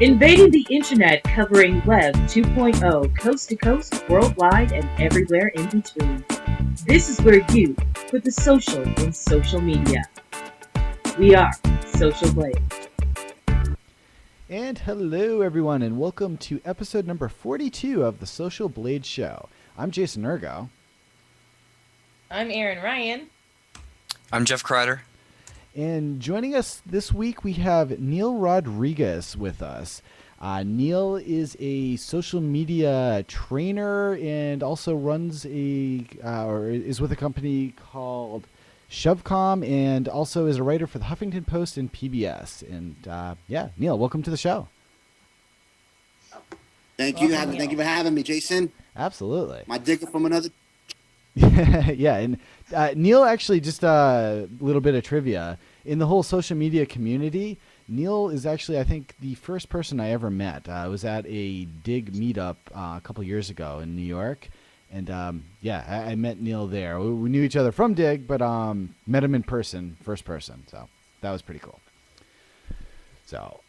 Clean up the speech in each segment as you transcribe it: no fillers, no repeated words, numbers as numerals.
Invading the internet, covering Web 2.0, coast to coast, worldwide, and everywhere in between. This is where you put the social in social media. We are Social Blade. And hello, everyone, and welcome to episode number 42 of the Social Blade Show. I'm Jason Ergo. I'm Aaron Ryan. I'm Jeff Kreider. And joining us this week, we have Neil Rodriguez with us. Neil is a social media trainer and also runs or is with a company called Shovecom, and also is a writer for the Huffington Post and PBS. And Neil, welcome to the show. Thank you for having me, Jason. Absolutely. My digger from another. Yeah, and Neil, actually, just a little bit of trivia. In the whole social media community, Neil is actually, I think, the first person I ever met. I was at a Dig meetup a couple years ago in New York. And, I met Neil there. We knew each other from Dig, but met him in person, first person. So that was pretty cool. So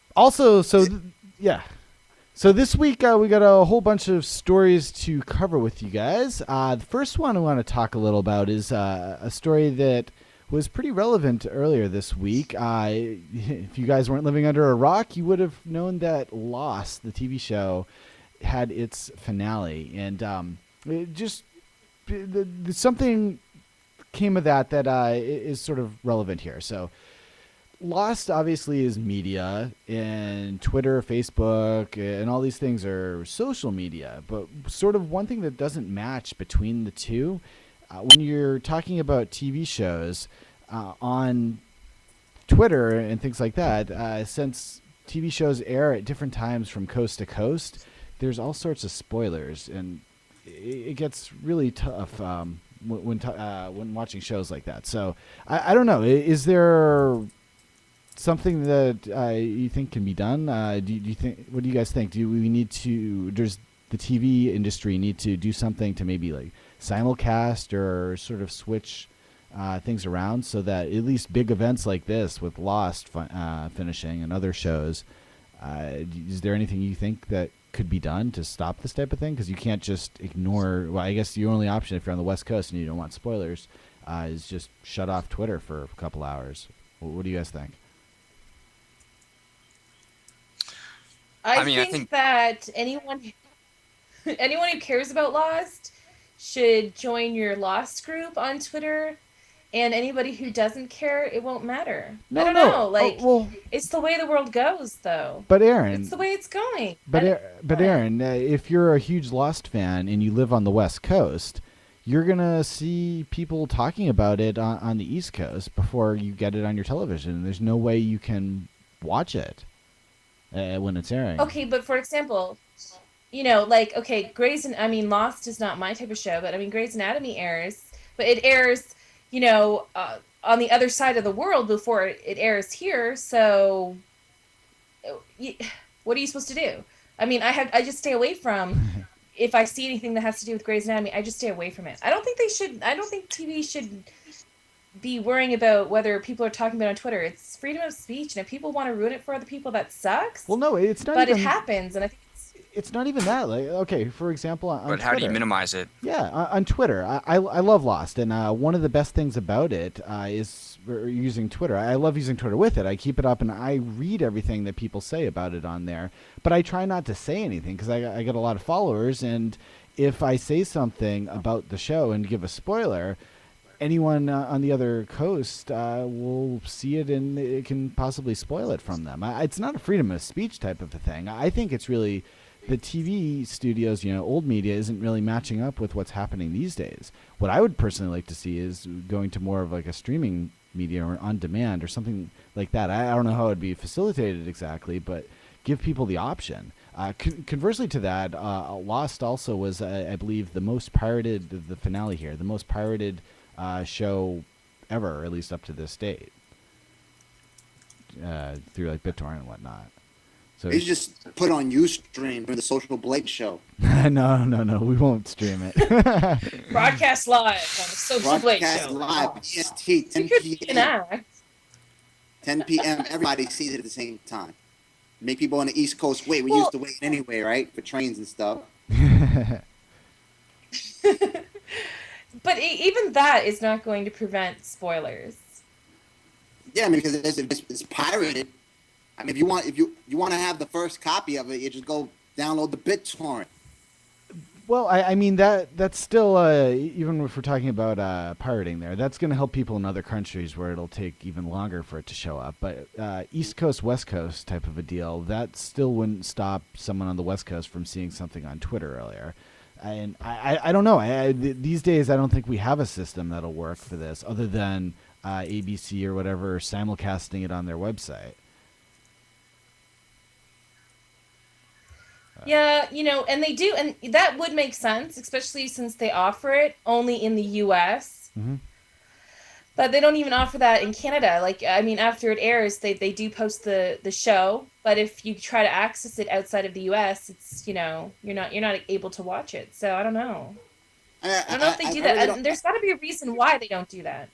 this week we got a whole bunch of stories to cover with you guys. The first one I want to talk a little about is a story that was pretty relevant earlier this week. If you guys weren't living under a rock, you would have known that Lost, the TV show, had its finale. And something came of that is sort of relevant here. So Lost obviously is media, and Twitter, Facebook, and all these things are social media. But sort of one thing that doesn't match between the two, when you're talking about TV shows on Twitter and things like that, since TV shows air at different times from coast to coast, there's all sorts of spoilers, and it gets really tough when watching shows like that. So I don't know. Is there something that you think can be done? Do you think? What do you guys think? Do we need to? Does the TV industry need to do something to maybe like simulcast or sort of switch things around so that at least big events like this with Lost finishing and other shows, is there anything you think that could be done to stop this type of thing? Because you can't just ignore. Well, I guess your only option if you're on the West Coast and you don't want spoilers is just shut off Twitter for a couple hours. What do you guys think? I think that anyone who cares about Lost should join your Lost group on Twitter, and anybody who doesn't care, it won't matter. I don't know. It's the way the world goes, though. But Aaron, it's the way it's going. But Aaron, if you're a huge Lost fan and you live on the West Coast, you're gonna see people talking about it on the East Coast before you get it on your television. There's no way you can watch it when it's airing. Okay, but for example, Lost is not my type of show, but Grey's Anatomy airs, but it airs, on the other side of the world before it airs here. So, what are you supposed to do? I just stay away from. If I see anything that has to do with Grey's Anatomy, I just stay away from it. I don't think TV should be worrying about whether people are talking about it on Twitter. It's freedom of speech, and if people want to ruin it for other people, that sucks. Well, no, it's not. But it happens, and I think it's not even that. Like, okay, for example, on But how Twitter, do you minimize it? Yeah, on Twitter, I love Lost, and one of the best things about it is using Twitter. I love using Twitter with it. I keep it up, and I read everything that people say about it on there. But I try not to say anything because I get a lot of followers, and if I say something about the show and give a spoiler, anyone on the other coast will see it, and it can possibly spoil it from them. It's not a freedom of speech type of a thing. I think it's really the TV studios, old media isn't really matching up with what's happening these days. What I would personally like to see is going to more of like a streaming media or on demand or something like that. I don't know how it would be facilitated exactly, but give people the option. Conversely to that, Lost also was, I believe, the most pirated, the finale here, the most pirated show ever, or at least up to this date, through like BitTorrent and whatnot. So They just put on Ustream for the Social Blade Show. No, we won't stream it. broadcast live on the Social Blade Show. Broadcast live, EST, 10 p.m. 10 p.m. Everybody sees it at the same time. Make people on the East Coast wait. We used to wait anyway, right? For trains and stuff. But even that is not going to prevent spoilers. Yeah, I mean, because it's pirated. I mean, if you want to have the first copy of it, you just go download the BitTorrent. Well, I mean that's still even if we're talking about pirating there, that's going to help people in other countries where it'll take even longer for it to show up. But East Coast, West Coast type of a deal, that still wouldn't stop someone on the West Coast from seeing something on Twitter earlier. And I don't know. These days, I don't think we have a system that'll work for this other than ABC or whatever simulcasting it on their website. Yeah, and they do, and that would make sense, especially since they offer it only in the US. Mm-hmm. But they don't even offer that in Canada. Like, I mean, after it airs, they do post the show, but if you try to access it outside of the US, it's, you're not able to watch it. So I don't know. I don't know if they do that. Really there's got to be a reason why they don't do that.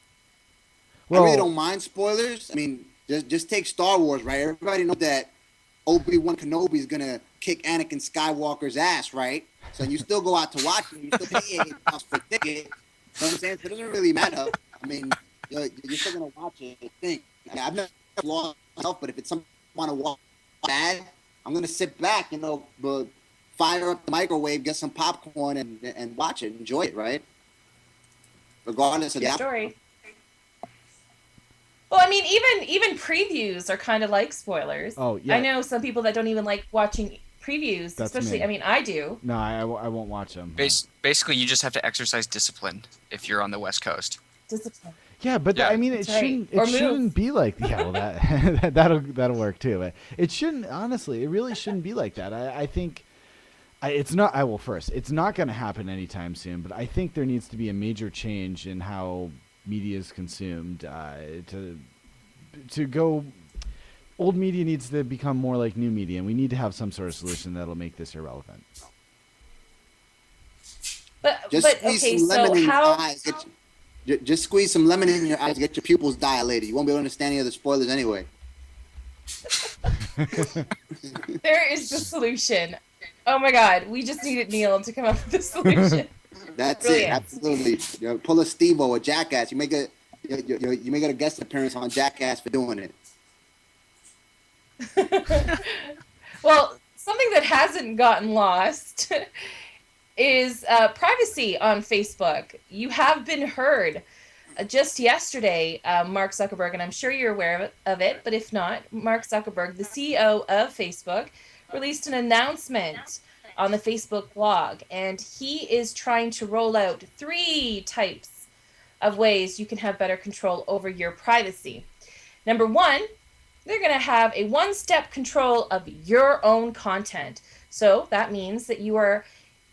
Well, I really don't mind spoilers. I mean, just take Star Wars, right? Everybody knows that Obi-Wan Kenobi is gonna kick Anakin Skywalker's ass, right? So you still go out to watch it. You still pay $8 for a ticket. You know what I'm saying? So it doesn't really matter. I mean, you're still gonna watch it. I think. I mean, I've never lost myself, but if it's something I want to watch bad, I'm gonna sit back, fire up the microwave, get some popcorn, and watch it, enjoy it, right? Regardless of the story. Well, I mean, even previews are kind of like spoilers. Oh, yeah. I know some people that don't even like watching previews, especially, I mean, I do. No, I won't watch them. Basically, you just have to exercise discipline if you're on the West Coast. Discipline. Yeah, but I mean, it shouldn't be like, well, that'll work too. But it shouldn't, honestly, it really shouldn't be like that. I think it's not. It's not going to happen anytime soon. But I think there needs to be a major change in how media is consumed. To go, old media needs to become more like new media, and we need to have some sort of solution that'll make this irrelevant. Just squeeze some lemon in your eyes, get your pupils dilated. You won't be able to understand any of the spoilers anyway. There is the solution. Oh my God, we just needed Neil to come up with the solution. That's Brilliant. It, absolutely. Pull a Steve-O, a Jackass. You may get a guest appearance on Jackass for doing it. Well, something that hasn't gotten lost is privacy on Facebook. You have been heard. Just yesterday, Mark Zuckerberg, and I'm sure you're aware of it, but if not, Mark Zuckerberg, the CEO of Facebook, released an announcement on the Facebook blog, and he is trying to roll out 3 types of ways you can have better control over your privacy. Number 1, they're going to have a one-step control of your own content. So that means that you are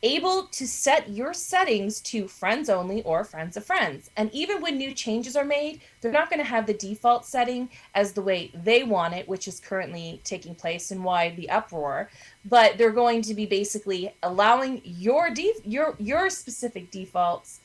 able to set your settings to friends only or friends of friends. And even when new changes are made, they're not going to have the default setting as the way they want it, which is currently taking place and why the uproar. But they're going to be basically allowing your specific defaults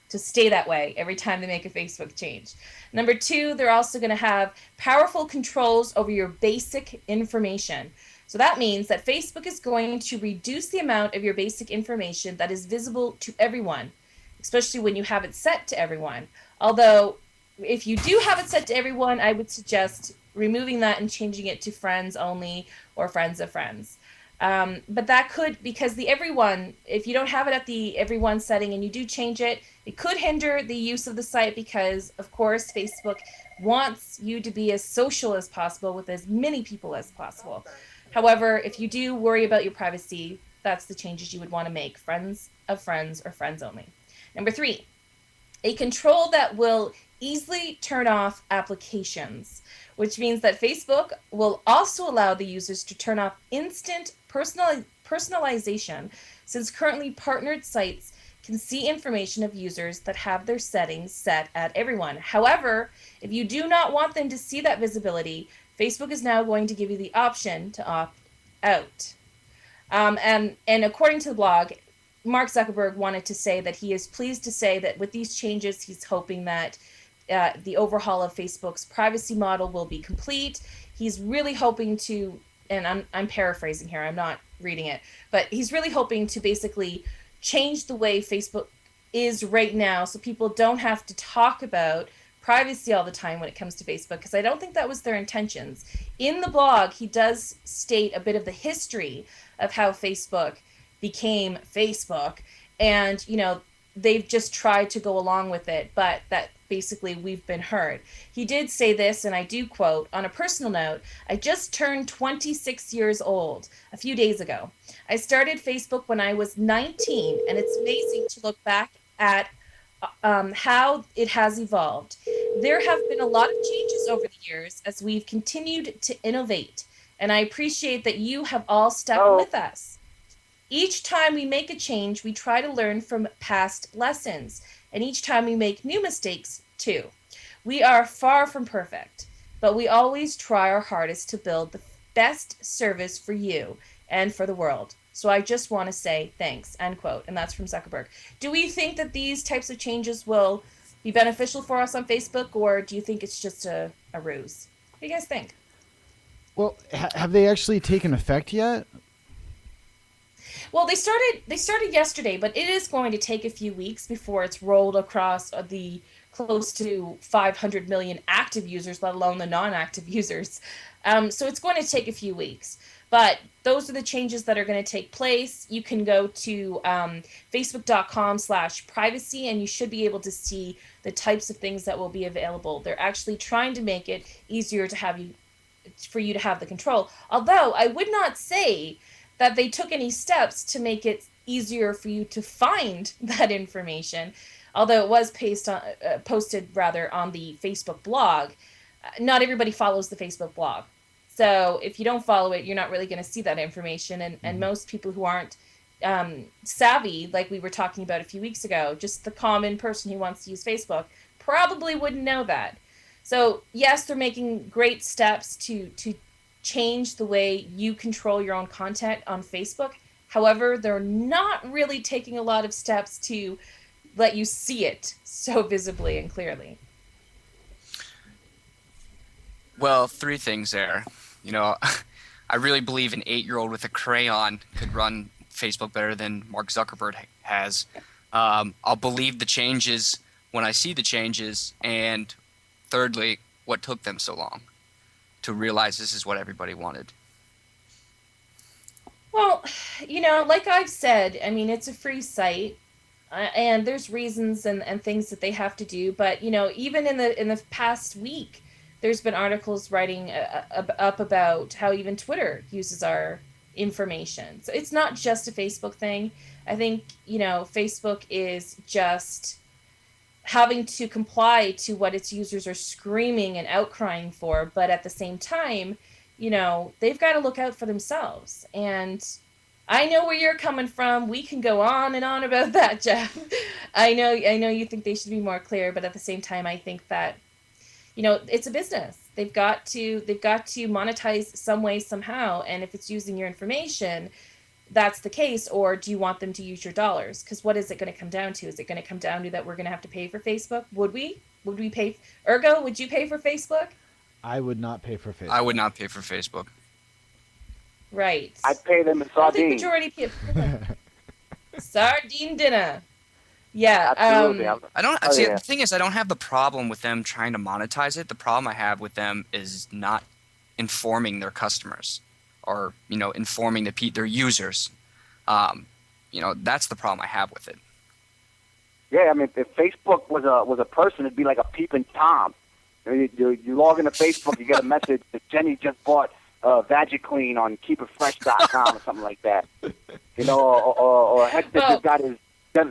to stay that way every time they make a Facebook change. Number 2, they're also going to have powerful controls over your basic information. So that means that Facebook is going to reduce the amount of your basic information that is visible to everyone, especially when you have it set to everyone. Although, if you do have it set to everyone, I would suggest removing that and changing it to friends only or friends of friends. But that could, because the everyone, if you don't have it at the everyone setting and you do change it, it could hinder the use of the site because, of course, Facebook wants you to be as social as possible with as many people as possible. However, if you do worry about your privacy, that's the changes you would want to make. Friends of friends or friends only. Number 3, a control that will easily turn off applications, which means that Facebook will also allow the users to turn off instant personalization, since currently partnered sites can see information of users that have their settings set at everyone. However, if you do not want them to see that visibility, Facebook is now going to give you the option to opt out. And according to the blog, Mark Zuckerberg wanted to say that he is pleased to say that with these changes, he's hoping that the overhaul of Facebook's privacy model will be complete. He's really hoping to and I'm paraphrasing here, I'm not reading it, but he's really hoping to basically change the way Facebook is right now, so people don't have to talk about privacy all the time when it comes to Facebook, because I don't think that was their intentions. In the blog, he does state a bit of the history of how Facebook became Facebook, and they've just tried to go along with it, but that basically we've been hurt. He did say this, and I do quote, "On a personal note, I just turned 26 years old a few days ago. I started Facebook when I was 19, and it's amazing to look back at how it has evolved. There have been a lot of changes over the years as we've continued to innovate, and I appreciate that you have all stuck with us. Each time we make a change, we try to learn from past lessons, and each time we make new mistakes too. We are far from perfect, but we always try our hardest to build the best service for you and for the world. So I just want to say thanks," end quote. And that's from Zuckerberg. Do we think that these types of changes will be beneficial for us on Facebook, or do you think it's just a ruse? What do you guys think? Well, have they actually taken effect yet? Well, they started yesterday, but it is going to take a few weeks before it's rolled across the close to 500 million active users, let alone the non-active users. So it's going to take a few weeks. But those are the changes that are going to take place. You can go to facebook.com/privacy, and you should be able to see the types of things that will be available. They're actually trying to make it easier for you to have the control. Although I would not say that they took any steps to make it easier for you to find that information, although it was posted on the Facebook blog. Not everybody follows the Facebook blog. So if you don't follow it, you're not really going to see that information. And most people who aren't savvy, like we were talking about a few weeks ago, just the common person who wants to use Facebook, probably wouldn't know that. So yes, they're making great steps to change the way you control your own content on Facebook. However, they're not really taking a lot of steps to let you see it so visibly and clearly. Well, three things there. I really believe an 8-year-old with a crayon could run Facebook better than Mark Zuckerberg has. I'll believe the changes when I see the changes. And thirdly, what took them so long to realize this is what everybody wanted? Well, like I've said, I mean, it's a free site, and there's reasons and things that they have to do. But, even in the past week, there's been articles writing up about how even Twitter uses our information. So it's not just a Facebook thing. I think, Facebook is just having to comply to what its users are screaming and outcrying for. But at the same time, they've got to look out for themselves. And I know where you're coming from. We can go on and on about that, Jeff. I know you think they should be more clear, but at the same time, I think that, it's a business. They've got to monetize some way, somehow. And if it's using your information, that's the case. Or do you want them to use your dollars? Because what is it going to come down to? Is it going to come down to that we're going to have to pay for Facebook? Would we pay? Ergo, would you pay for Facebook? I would not pay for Facebook. I would not pay for Facebook. Right. I'd pay them in sardine. I think majority people. Sardine dinner. Yeah. Absolutely. The thing is, I don't have the problem with them trying to monetize it. The problem I have with them is not informing their customers, or informing their users. That's the problem I have with it. Yeah, I mean, if Facebook was a person, it'd be like a peeping Tom. You log into Facebook, you get a message that Jenny just bought Vagiclean on KeepItFresh.com or something like that. Or Hector just got his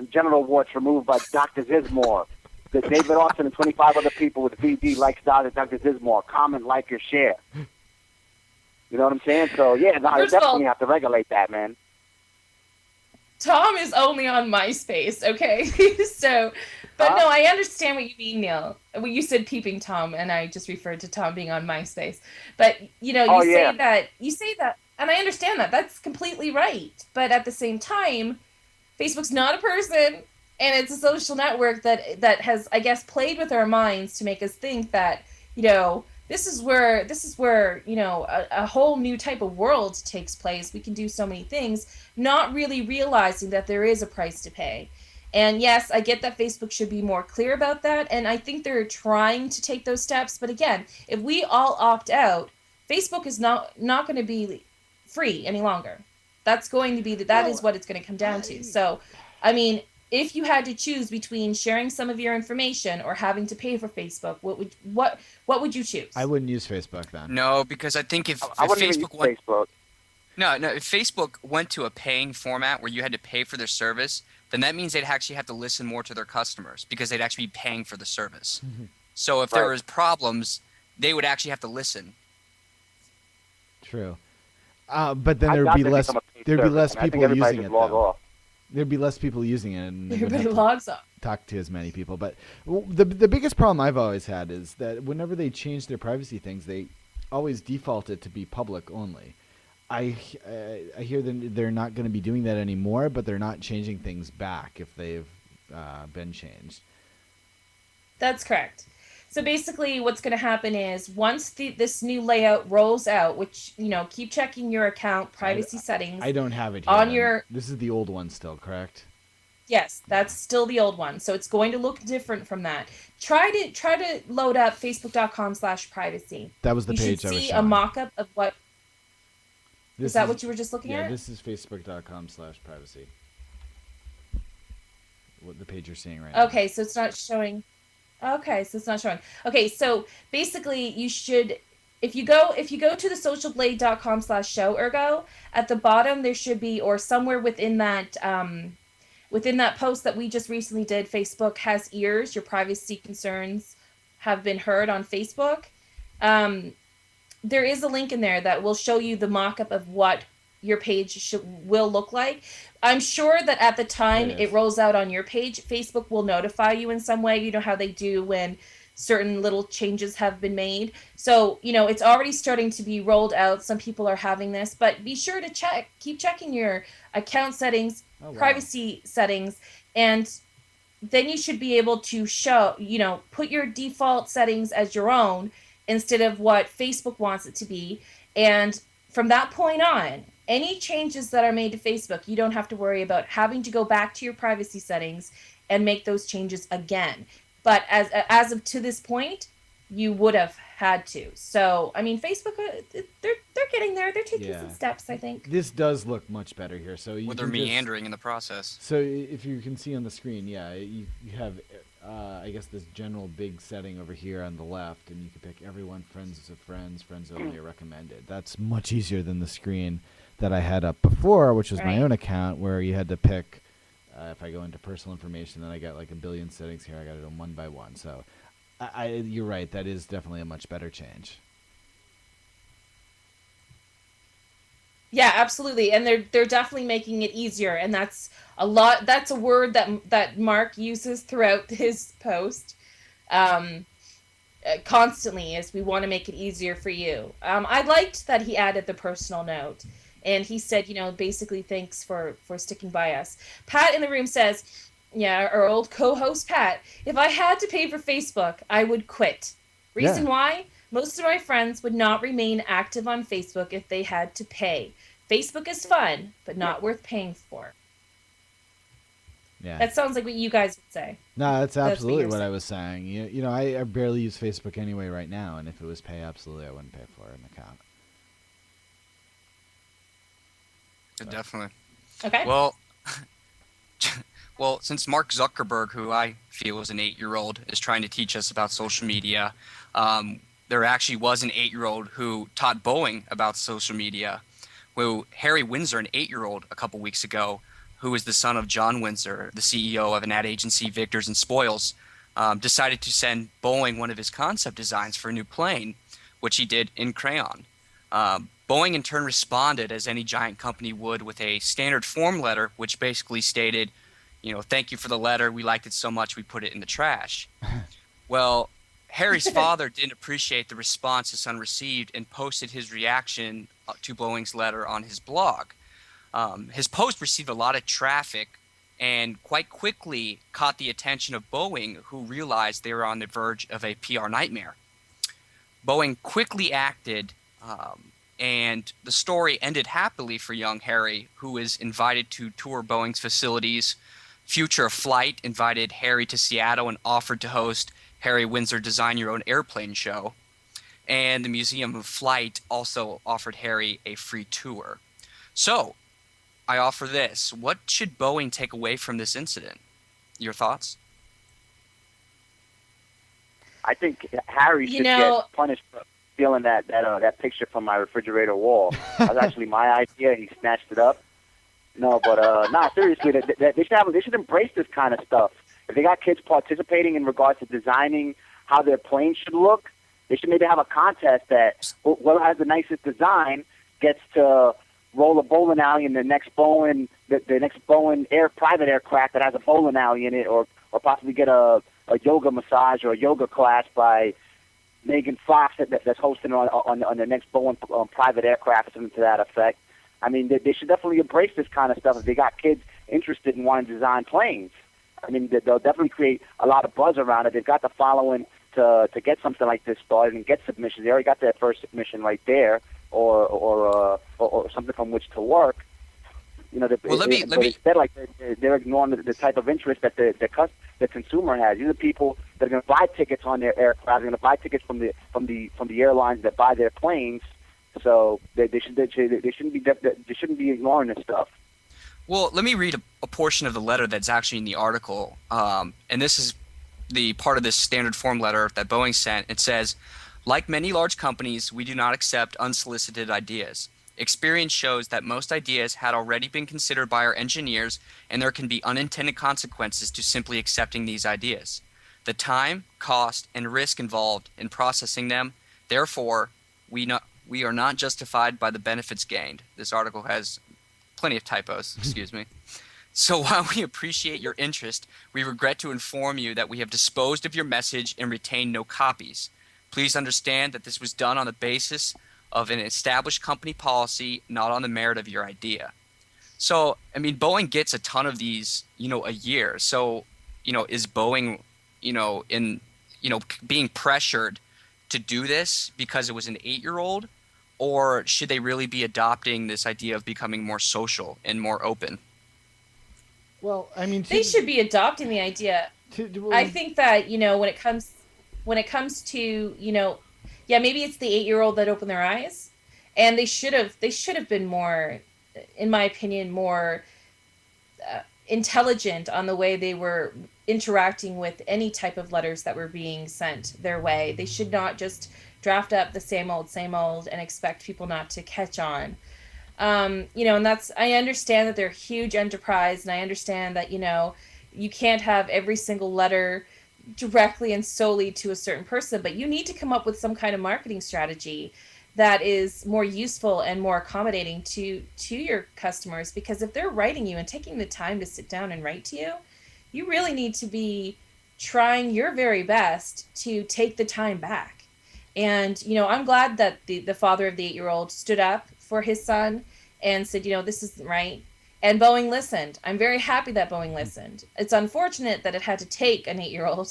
genital warts removed by Dr. Zizmore. That David Austin and 25 other people with VD like stars at Dr. Zizmore. Comment, like, or share. You know what I'm saying? So, yeah, I definitely have to regulate that, man. Tom is only on MySpace, okay? But no, I understand what you mean, Neil. Well, you said peeping Tom, and I just referred to Tom being on MySpace. But, say that, and I understand that. That's completely right. But at the same time, Facebook's not a person, and it's a social network that has, I guess, played with our minds to make us think that, this is where a whole new type of world takes place. We can do so many things, not really realizing that there is a price to pay. And yes, I get that Facebook should be more clear about that, and I think they're trying to take those steps. But again, if we all opt out, Facebook is not going to be free any longer. That's going to be that is what it's going to come down to. So, I mean, if you had to choose between sharing some of your information or having to pay for Facebook, what would you choose? I wouldn't use Facebook then. No, because I think if Facebook went, if Facebook went to a paying format where you had to pay for their service, then that means they'd actually have to listen more to their customers because they'd actually be paying for the service. So if there was problems, they would actually have to listen. True. But then there'd be less people using it, though. There'd be less people using it, and everybody logs off. Talk to as many people. But the biggest problem I've always had is that whenever they change their privacy things, they always default it to be public only. I hear they're not going to be doing that anymore, but they're not changing things back if they've been changed. That's correct. So basically what's going to happen is once this new layout rolls out, which, keep checking your account privacy settings. I don't have it here. This is the old one still, correct? Yes, that's still the old one. So it's going to look different from that. Try to load up facebook.com/privacy. That was the page I was showing. You should see a mock-up of what... Is that what you were just looking at? Yeah, this is facebook.com/privacy. What the page you're seeing right now. Okay, so it's not showing... Okay, so basically you should, if you go to the socialblade.com/show, ergo, at the bottom there should be, or somewhere within that post that we just recently did, Facebook has ears, your privacy concerns have been heard on Facebook. There is a link in there that will show you the mock-up of what your page will look like. I'm sure that at the time it rolls out on your page, Facebook will notify you in some way. You know how they do when certain little changes have been made. So, it's already starting to be rolled out. Some people are having this, but be sure to keep checking your account settings, privacy settings, and then you should be able to put your default settings as your own instead of what Facebook wants it to be. And from that point on, any changes that are made to Facebook, you don't have to worry about having to go back to your privacy settings and make those changes again. But as of to this point, you would have had to. So, I mean, Facebook, they're getting there. They're taking some steps, I think. This does look much better here. So they're meandering in the process. So if you can see on the screen, you have, I guess, this general big setting over here on the left, and you can pick everyone, friends of friends, friends only, or recommended. That's much easier than the screen that I had up before, which was my own account, where you had to pick, if I go into personal information, then I got like a billion settings here. I got it on one by one. So you're right. That is definitely a much better change. Yeah, absolutely. And they're definitely making it easier. And that's a word that Mark uses throughout his post constantly, is we want to make it easier for you. I liked that he added the personal note. And he said, basically, thanks for sticking by us. Pat in the room says, our old co-host Pat, if I had to pay for Facebook, I would quit. Reason why? Most of my friends would not remain active on Facebook if they had to pay. Facebook is fun, but not worth paying for. Yeah. That sounds like what you guys would say. No, that's absolutely what I was saying. I barely use Facebook anyway right now, and if it was pay, absolutely I wouldn't pay for an account. Definitely. Okay. Well, since Mark Zuckerberg, who I feel is an 8-year-old, is trying to teach us about social media, there actually was an 8-year-old who taught Boeing about social media. Harry Windsor, an 8-year-old, a couple weeks ago, who is the son of John Windsor, the CEO of an ad agency, Victors and Spoils, decided to send Boeing one of his concept designs for a new plane, which he did in crayon. Boeing in turn responded, as any giant company would, with a standard form letter, which basically stated, thank you for the letter. We liked it so much we put it in the trash. Well, Harry's father didn't appreciate the response his son received and posted his reaction to Boeing's letter on his blog. His post received a lot of traffic and quite quickly caught the attention of Boeing, who realized they were on the verge of a PR nightmare. Boeing quickly acted, and the story ended happily for young Harry, who was invited to tour Boeing's facilities. Future Flight invited Harry to Seattle and offered to host Harry Windsor Design Your Own Airplane show. And the Museum of Flight also offered Harry a free tour. So, I offer this. What should Boeing take away from this incident? Your thoughts? I think Harry should get punished for stealing that picture from my refrigerator wall. That was actually my idea. He snatched it up. No, but seriously, they should embrace this kind of stuff. If they got kids participating in regards to designing how their plane should look, they should maybe have a contest that whoever has the nicest design gets to roll a bowling alley in the next Boeing private aircraft that has a bowling alley in it, or possibly get a yoga massage or a yoga class by Megan Fox that's hosting on the next Boeing private aircraft, something to that effect. I mean, they should definitely embrace this kind of stuff if they got kids interested in wanting to design planes. I mean, they'll definitely create a lot of buzz around it. They've got the following to get something like this started and get submissions. They already got their first submission right there, or something from which to work. You know, instead, like they're ignoring the type of interest that the consumer has. These are people that are going to buy tickets on their aircraft. They're going to buy tickets from the airlines that buy their planes. So they shouldn't be ignoring this stuff. Well, let me read a portion of the letter that's actually in the article, and this is the part of this standard form letter that Boeing sent. It says, like many large companies, we do not accept unsolicited ideas. Experience shows that most ideas had already been considered by our engineers, and there can be unintended consequences to simply accepting these ideas. The time, cost, and risk involved in processing them, therefore, we are not justified by the benefits gained. This article has plenty of typos, excuse me. So while we appreciate your interest, we regret to inform you that we have disposed of your message and retained no copies. Please understand that this was done on the basis of an established company policy, not on the merit of your idea. So, I mean, Boeing gets a ton of these, a year. So, is Boeing, being pressured to do this because it was an 8-year-old? Or should they really be adopting this idea of becoming more social and more open? Well, I mean, they should be adopting the idea. I think that when it comes to maybe it's the 8-year-old that opened their eyes, and they should have been more, in my opinion, more intelligent on the way they were interacting with any type of letters that were being sent their way. They should not just draft up the same old and expect people not to catch on. And I understand that they're a huge enterprise, and I understand that, you can't have every single letter directly and solely to a certain person, but you need to come up with some kind of marketing strategy that is more useful and more accommodating to your customers. Because if they're writing you and taking the time to sit down and write to you, you really need to be trying your very best to take the time back. And, I'm glad that the father of the 8-year-old stood up for his son and said, this isn't right. And Boeing listened. I'm very happy that Boeing listened. It's unfortunate that it had to take an 8-year-old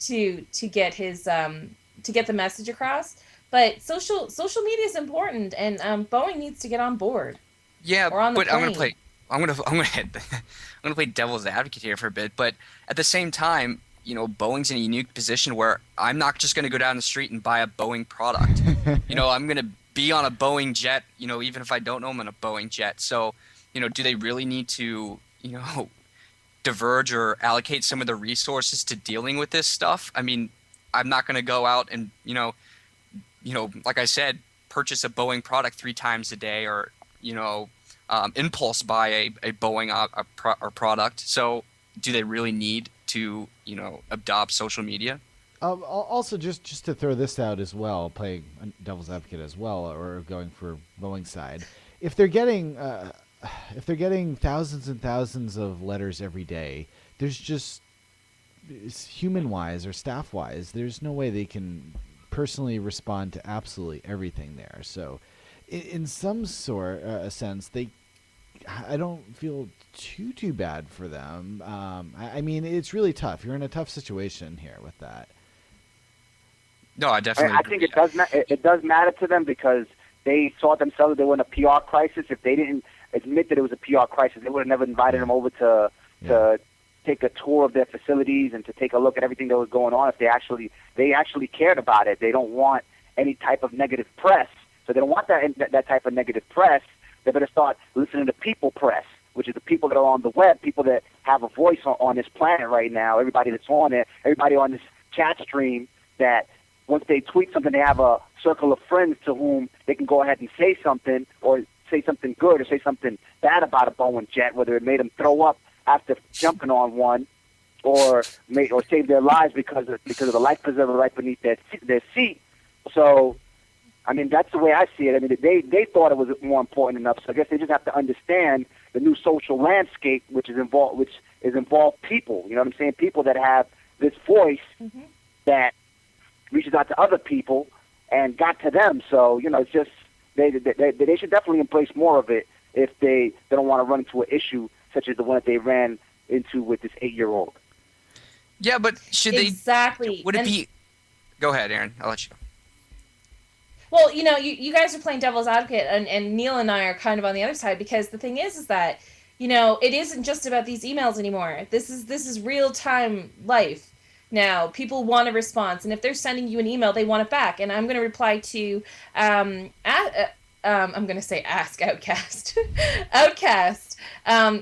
to get his to get the message across. But social media is important, and Boeing needs to get on board. Yeah, or on the but plane. I'm gonna play devil's advocate here for a bit. But at the same time, Boeing's in a unique position where I'm not just going to go down the street and buy a Boeing product. I'm going to be on a Boeing jet, even if I don't know I'm on a Boeing jet. So, do they really need to, diverge or allocate some of the resources to dealing with this stuff? I mean, I'm not going to go out and, like I said, purchase a Boeing product 3 times a day, or, impulse buy a Boeing product. So do they really need to, adopt social media? Also, just to throw this out as well, playing devil's advocate as well, or going for Boeing's side, if they're getting thousands and thousands of letters every day, there's just human-wise or staff-wise, there's no way they can personally respond to absolutely everything there. So, in some sort sense, I don't feel too bad for them. I mean, it's really tough. You're in a tough situation here with that. No, I definitely. I think it does matter to them because they saw themselves they were in a PR crisis. If they didn't admit that it was a PR crisis, they would have never invited them over to take a tour of their facilities and to take a look at everything that was going on. If they actually cared about it, they don't want any type of negative press. So they don't want that type of negative press. They better start listening to people press, which is the people that are on the web, people that have a voice on this planet right now. Everybody that's on it, everybody on this chat stream that once they tweet something, they have a circle of friends to whom they can go ahead and say something or say something good or say something bad about a Boeing jet, whether it made them throw up after jumping on one or save their lives because of the life preserver right beneath their seat. So, I mean, that's the way I see it. I mean, they thought it was more important enough. So I guess they just have to understand the new social landscape, which is involved people. You know what I'm saying? People that have this voice that reaches out to other people and got to them. So, you know, it's just they should definitely embrace more of it if they don't want to run into an issue such as the one that they ran into with this 8-year-old. Yeah, but should they? Exactly. Would it be? Go ahead, Aaron. I'll let you go. Well, you know, you guys are playing devil's advocate, and Neil and I are kind of on the other side, because the thing is that, you know, it isn't just about these emails anymore. This is real time life. Now, people want a response, and if they're sending you an email, they want it back. And I'm going to reply to, I'm going to say ask Outcast. Outcast.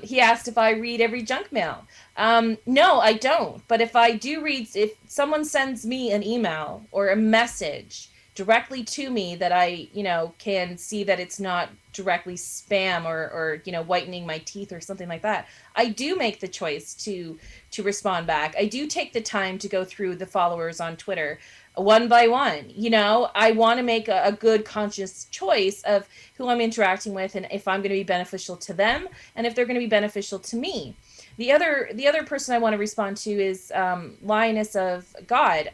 He asked if I read every junk mail. No, I don't. But if I do read, if someone sends me an email or a message directly to me that I, you know, can see that it's not directly spam or you know, whitening my teeth or something like that, I do make the choice to respond back. I do take the time to go through the followers on Twitter one by one. You know, I want to make a good conscious choice of who I'm interacting with and if I'm going to be beneficial to them and if they're going to be beneficial to me. The other person I want to respond to is Lioness of God.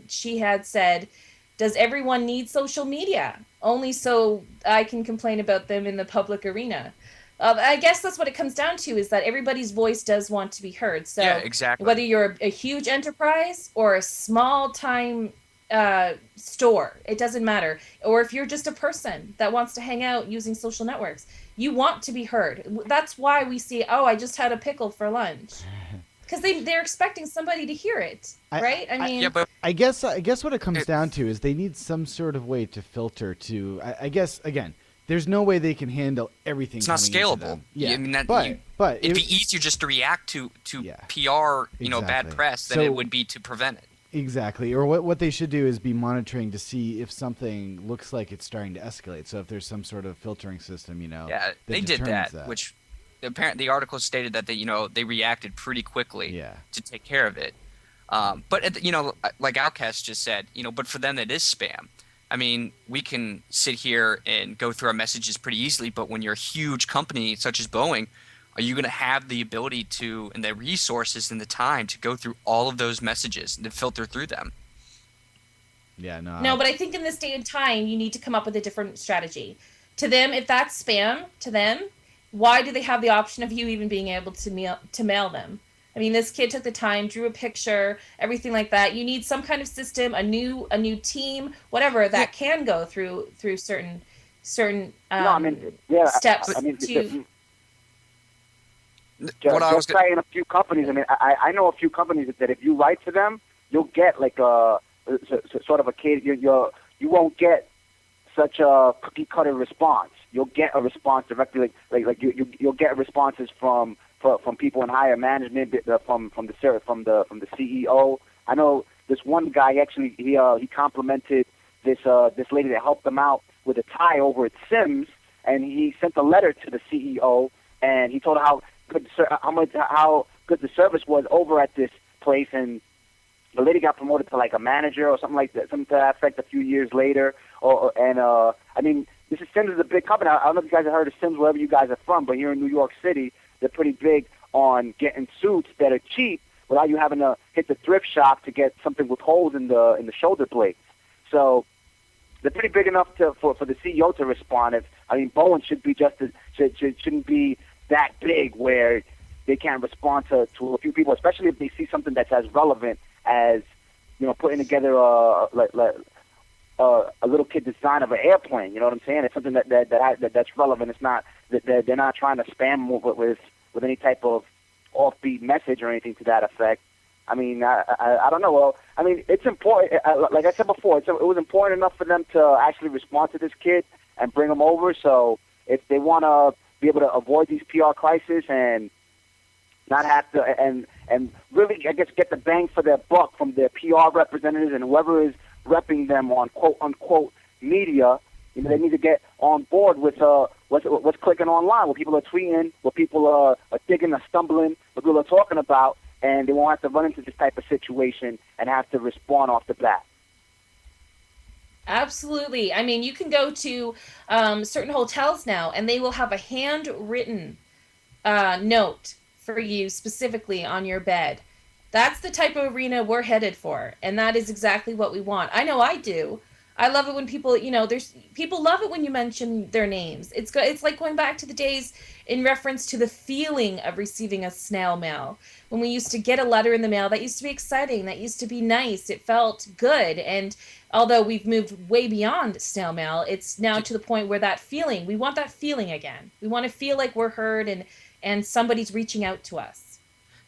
She had said, does everyone need social media? Only so I can complain about them in the public arena. I guess that's what it comes down to, is that everybody's voice does want to be heard. So yeah, exactly. Whether you're a huge enterprise or a small time store, it doesn't matter. Or if you're just a person that wants to hang out using social networks, you want to be heard. That's why we see, oh, I just had a pickle for lunch. Because they're expecting somebody to hear it, right? I guess what it comes down to is they need some sort of way to filter to. I guess again, there's no way they can handle everything. It's not scalable. Yeah, I mean, but it'd be easier just to react to PR, you know, bad press than it would be to prevent it. Exactly. Or what they should do is be monitoring to see if something looks like it's starting to escalate. So if there's some sort of filtering system, you know. Yeah, they did that, which. Apparently, the article stated that they reacted pretty quickly to take care of it. But you know, like Outcast just said, you know, but for them it is spam. I mean, we can sit here and go through our messages pretty easily, but when you're a huge company such as Boeing, are you going to have the ability to and the resources and the time to go through all of those messages and to filter through them? Yeah, no, but I think in this day and time, you need to come up with a different strategy. To them, if that's spam, to them, why do they have the option of you even being able to mail them? I mean, this kid took the time, drew a picture, everything like that. You need some kind of system, a new team, whatever that can go through certain steps. Just saying, a few companies. I mean, I know a few companies that if you write to them, you'll get like a sort of a kid. You won't get such a cookie cutter response. You'll get a response directly, like you'll get responses from people in higher management, from the CEO. I know this one guy actually he complimented this lady that helped him out with a tie over at Sims, and he sent a letter to the CEO, and he told her how good the service was over at this place, and the lady got promoted to like a manager or something like that, something to that effect a few years later. I mean, Sims is a big company. I don't know if you guys have heard of Sims wherever you guys are from, but here in New York City, they're pretty big on getting suits that are cheap without you having to hit the thrift shop to get something with holes in the shoulder blades. So they're pretty big enough for the CEO to respond. Boeing should be shouldn't be that big where they can't respond to a few people, especially if they see something that's as relevant as putting together a little kid design of an airplane. You know what I'm saying? It's something that's relevant. It's not that they're not trying to spam with any type of offbeat message or anything to that effect. I mean, I don't know. Well, I mean, it's important. Like I said before, it was important enough for them to actually respond to this kid and bring him over. So if they want to be able to avoid these PR crises and not have to, and really, I guess, get the bang for their buck from their PR representatives and whoever is repping them on quote unquote media, they need to get on board with what's clicking online, what people are tweeting, what people are digging or stumbling, what people are talking about, and they won't have to run into this type of situation and have to respond off the bat. Absolutely. I mean, you can go to certain hotels now, and they will have a handwritten note for you specifically on your bed. That's the type of arena we're headed for, and that is exactly what we want. I know I do. I love it when people, people love it when you mention their names. It's like going back to the days in reference to the feeling of receiving a snail mail. When we used to get a letter in the mail, that used to be exciting. That used to be nice. It felt good. And although we've moved way beyond snail mail, it's now to the point where that feeling, we want that feeling again. We want to feel like we're heard and somebody's reaching out to us.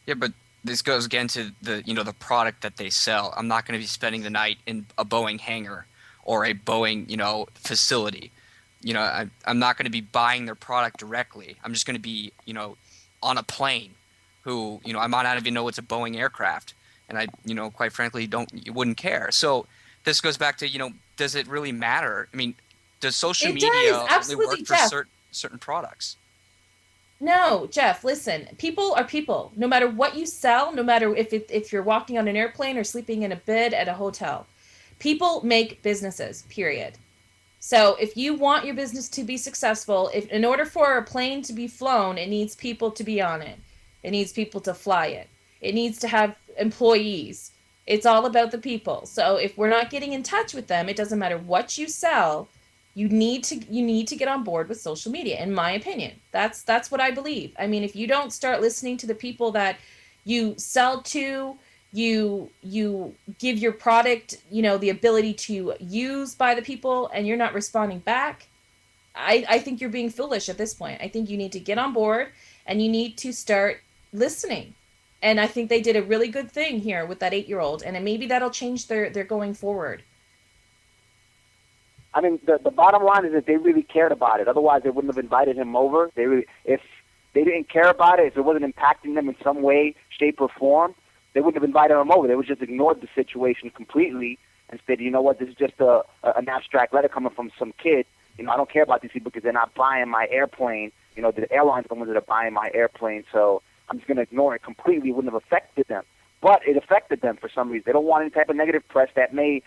Yeah, but this goes again to the product that they sell. I'm not going to be spending the night in a Boeing hangar or a Boeing, facility. I'm not going to be buying their product directly. I'm just going to be, on a plane I might not even know it's a Boeing aircraft. And I, quite frankly, wouldn't care. So this goes back to, does it really matter? I mean, does social media only work for certain products? No, Jeff, listen, people are people. No matter what you sell, no matter if you're walking on an airplane or sleeping in a bed at a hotel, people make businesses, period. So if you want your business to be successful, in order for a plane to be flown, it needs people to be on it. It needs people to fly it. It needs to have employees. It's all about the people. So if we're not getting in touch with them, it doesn't matter what you sell. You need to get on board with social media, in my opinion. That's what I believe. I mean, if you don't start listening to the people that you sell to, you give your product, the ability to use by the people, and you're not responding back, I think you're being foolish at this point. I think you need to get on board and you need to start listening. And I think they did a really good thing here with that 8-year-old, and maybe that'll change their going forward. I mean, the bottom line is that they really cared about it. Otherwise, they wouldn't have invited him over. If they didn't care about it, if it wasn't impacting them in some way, shape, or form, they wouldn't have invited him over. They would just ignored the situation completely and said, you know what, this is just an abstract letter coming from some kid. I don't care about these people because they're not buying my airplane. The airlines are the ones that are buying my airplane, so I'm just going to ignore it completely. It wouldn't have affected them. But it affected them for some reason. They don't want any type of negative press that may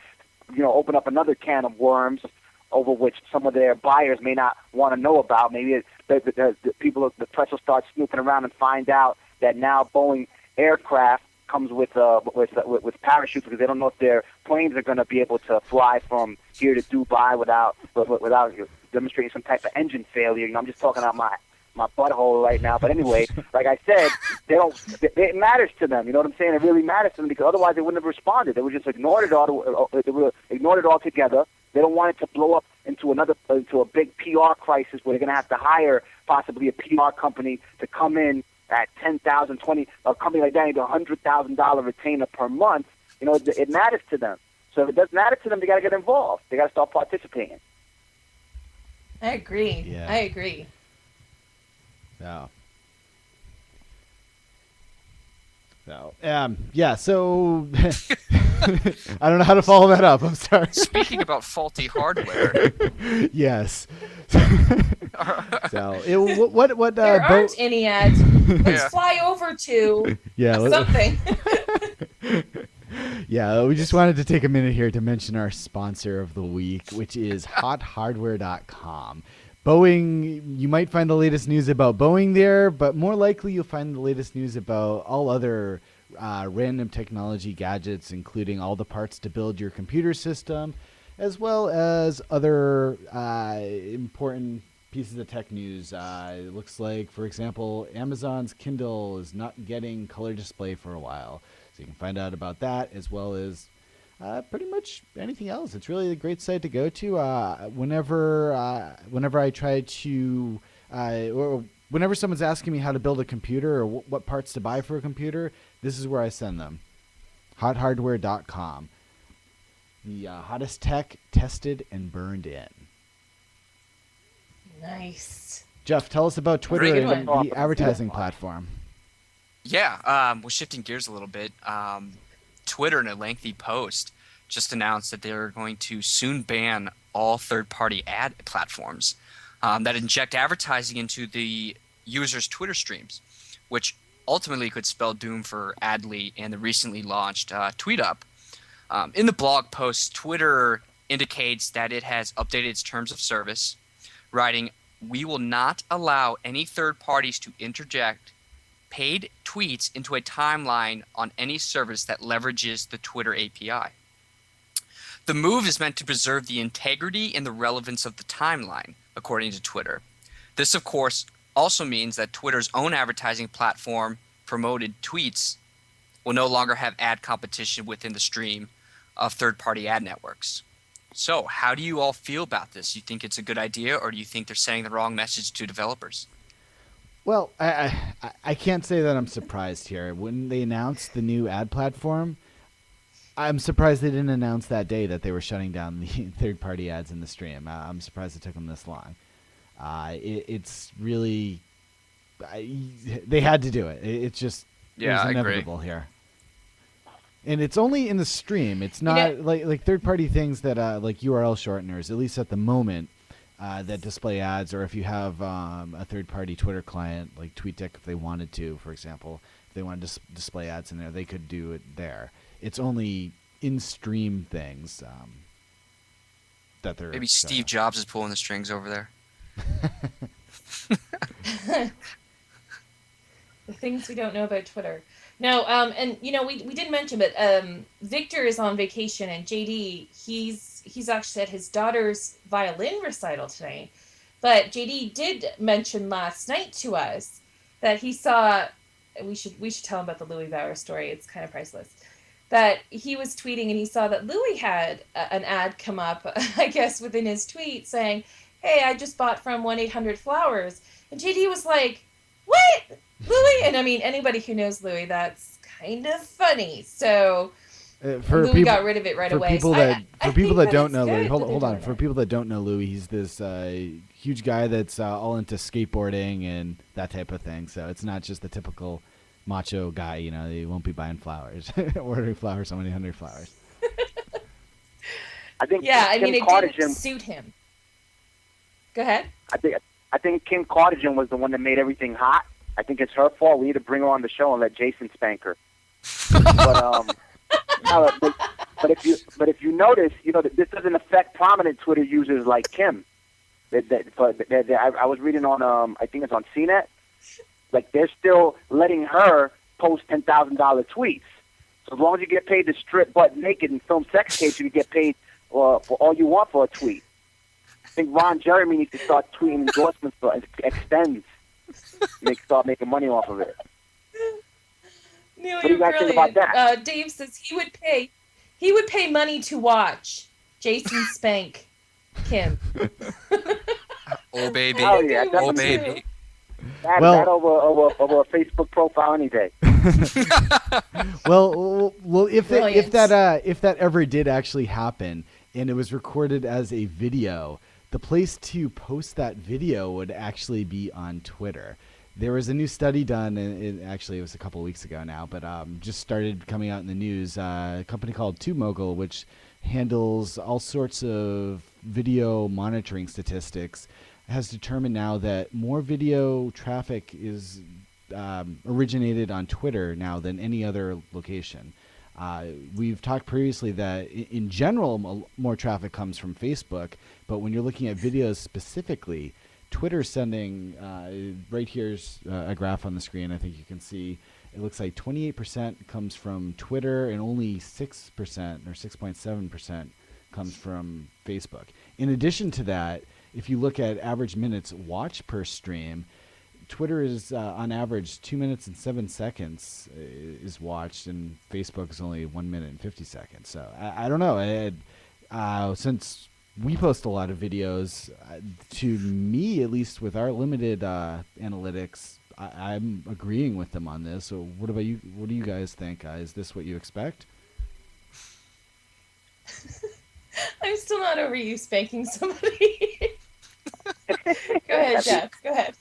open up another can of worms over which some of their buyers may not want to know about. Maybe the press will start snooping around and find out that now Boeing aircraft comes with parachutes because they don't know if their planes are going to be able to fly from here to Dubai without demonstrating some type of engine failure. I'm just talking out my butthole right now. But anyway, like I said, it matters to them. You know what I'm saying? It really matters to them because otherwise they wouldn't have responded. They would just ignored it altogether. They don't want it to blow up into a big PR crisis where they're going to have to hire possibly a PR company to come in at $10,000, $20,000, a company like that needs $100,000 retainer per month. It matters to them. So if it does matter to them, they got to get involved. They got to start participating. I agree. Yeah. I agree. So, so I don't know how to follow that up. I'm sorry. Speaking about faulty hardware. Yes. So, what there aren't any yet. Let's fly over to something. Yeah, we just wanted to take a minute here to mention our sponsor of the week, which is hothardware.com. Boeing, you might find the latest news about Boeing there, but more likely you'll find the latest news about all other random technology gadgets, including all the parts to build your computer system, as well as other important pieces of tech news. It looks like, for example, Amazon's Kindle is not getting color display for a while. So you can find out about that, as well as pretty much anything else. It's really a great site to go to. Whenever I try to, or whenever someone's asking me how to build a computer or what parts to buy for a computer, this is where I send them. hothardware.com. The hottest tech tested and burned in. Nice. Jeff, tell us about Twitter and the advertising platform. Yeah, we're shifting gears a little bit. Twitter, in a lengthy post, just announced that they're going to soon ban all third-party ad platforms that inject advertising into the users' Twitter streams, which ultimately could spell doom for Adly and the recently launched TweetUp. In the blog post, Twitter indicates that it has updated its terms of service, writing, "We will not allow any third parties to interject paid tweets into a timeline on any service that leverages the Twitter API." The move is meant to preserve the integrity and the relevance of the timeline, according to Twitter. This, of course, also means that Twitter's own advertising platform promoted tweets will no longer have ad competition within the stream of third-party ad networks. So how do you all feel about this? You think it's a good idea, or do you think they're sending the wrong message to developers? Well, I can't say that I'm surprised here. When they announced the new ad platform, I'm surprised they didn't announce that day that they were shutting down the third-party ads in the stream. I'm surprised it took them this long. It's really... they had to do it. It was inevitable here. And it's only in the stream. It's not like third-party things that like URL shorteners, at least at the moment, that display ads, or if you have a third-party Twitter client like TweetDeck, if they wanted to, for example, if they wanted to display ads in there, they could do it there. It's only in-stream things that they're... Maybe Steve Jobs is pulling the strings over there. The things we don't know about Twitter. No, and we didn't mention, but Victor is on vacation, and JD, he's actually at his daughter's violin recital tonight. But JD did mention last night to us that he saw... we should tell him about the Louis Bauer story. It's kind of priceless. That he was tweeting and he saw that Louis had an ad come up, I guess, within his tweet saying, "Hey, I just bought from 1-800-Flowers." And JD was like, "What? Louis?" And I mean, anybody who knows Louis, that's kind of funny. So Louis got rid of it right away. For people that don't know Louis, hold on. For people that don't know Louis, he's this huge guy that's all into skateboarding and that type of thing. So it's not just the typical macho guy, he won't be buying flowers, ordering flowers on 1-800-Flowers. I think it didn't suit him. Go ahead. I think Kim Kardashian was the one that made everything hot. I think it's her fault. We need to bring her on the show and let Jason spank her. But if you notice, this doesn't affect prominent Twitter users like Kim. I was reading on I think it's on CNET. Like, they're still letting her post $10,000 tweets. So as long as you get paid to strip butt naked and film sex tapes, you can get paid for all you want for a tweet. I think Ron Jeremy needs to start tweeting endorsements for Extends. Start making money off of it. Neil, what do you guys think about that? Dave says he would pay money to watch Jason spank Kim. Oh baby, yeah, oh baby. That over a Facebook profile any day. well, if that ever did actually happen, and it was recorded as a video, the place to post that video would actually be on Twitter. There was a new study done, and actually it was a couple of weeks ago now, but just started coming out in the news. A company called TubeMogul, which handles all sorts of video monitoring statistics, has determined now that more video traffic is originated on Twitter now than any other location. We've talked previously that in general more traffic comes from Facebook, but when you're looking at videos specifically, Twitter's sending, right here's a graph on the screen, I think you can see, it looks like 28% comes from Twitter and only 6% or 6.7% comes from Facebook. In addition to that, if you look at average minutes watched per stream, Twitter is on average 2 minutes and 7 seconds is watched, and Facebook is only 1 minute and 50 seconds. So I don't know. Since we post a lot of videos, to me, at least with our limited analytics, I'm agreeing with them on this. So what about you? What do you guys think? Is this what you expect? I'm still not over you spanking somebody. Go ahead, Jeff. Go ahead.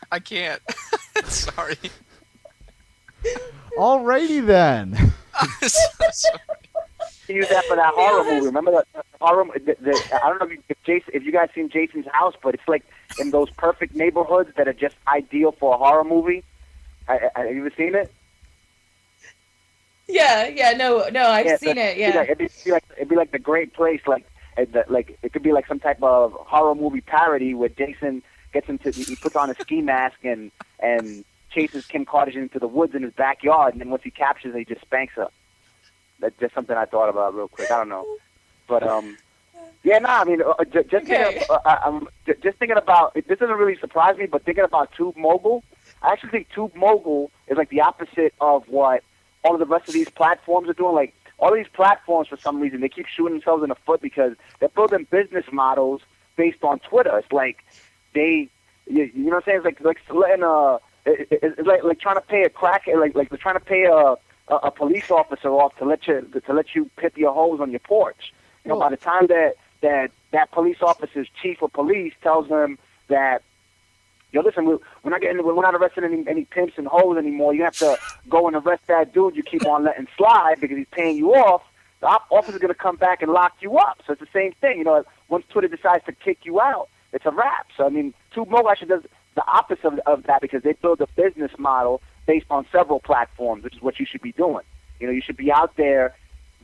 I can't. Sorry. Alrighty then. I'm so sorry. Use that for that horror movie. Remember the horror? I don't know if you guys seen Jason's House, but it's like in those perfect neighborhoods that are just ideal for a horror movie. Have you ever seen it? Yeah, no, I've seen it. Yeah, it'd be like the Great Place, like it could be like some type of horror movie parody where Jason he puts on a ski mask and chases Kim Kardashian into the woods in his backyard, and then once he captures her, he just spanks her. That's just something I thought about real quick. I don't know, but yeah, no, I mean, just thinking about this doesn't really surprise me, but thinking about Tube Mogul, I actually think Tube Mogul is like the opposite of what all of the rest of these platforms are doing. Like all of these platforms, for some reason, they keep shooting themselves in the foot because they're building business models based on Twitter. It's like you know what I'm saying? It's like letting it's like trying to pay a crack, like they're trying to pay a police officer off to let you pit your hose on your porch. You know, by the time that police officer's chief of police tells them that, yo, listen, we're not arresting any pimps and hoes anymore. You have to go and arrest that dude you keep on letting slide because he's paying you off. The officer's going to come back and lock you up. So it's the same thing. You know, once Twitter decides to kick you out, it's a wrap. So, I mean, Tube Mogul actually does the opposite of that because they build a business model based on several platforms, which is what you should be doing. You know, you should be out there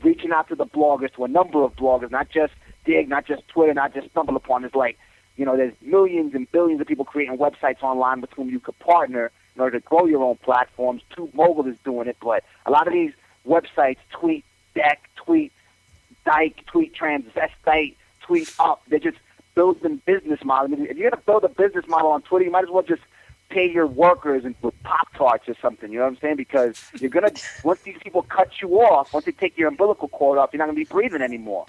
reaching out to the bloggers, to a number of bloggers, not just Dig, not just Twitter, not just StumbleUpon. It's like, you know, there's millions and billions of people creating websites online with whom you could partner in order to grow your own platforms. Tube Mogul is doing it, but a lot of these websites, Tweet Deck, Tweet Dyke, Tweet Transvestite, Tweet Up, they're just building business models. I mean, if you're going to build a business model on Twitter, you might as well just pay your workers with Pop-Tarts or something, you know what I'm saying? Because you're going to, once these people cut you off, once they take your umbilical cord off, you're not going to be breathing anymore.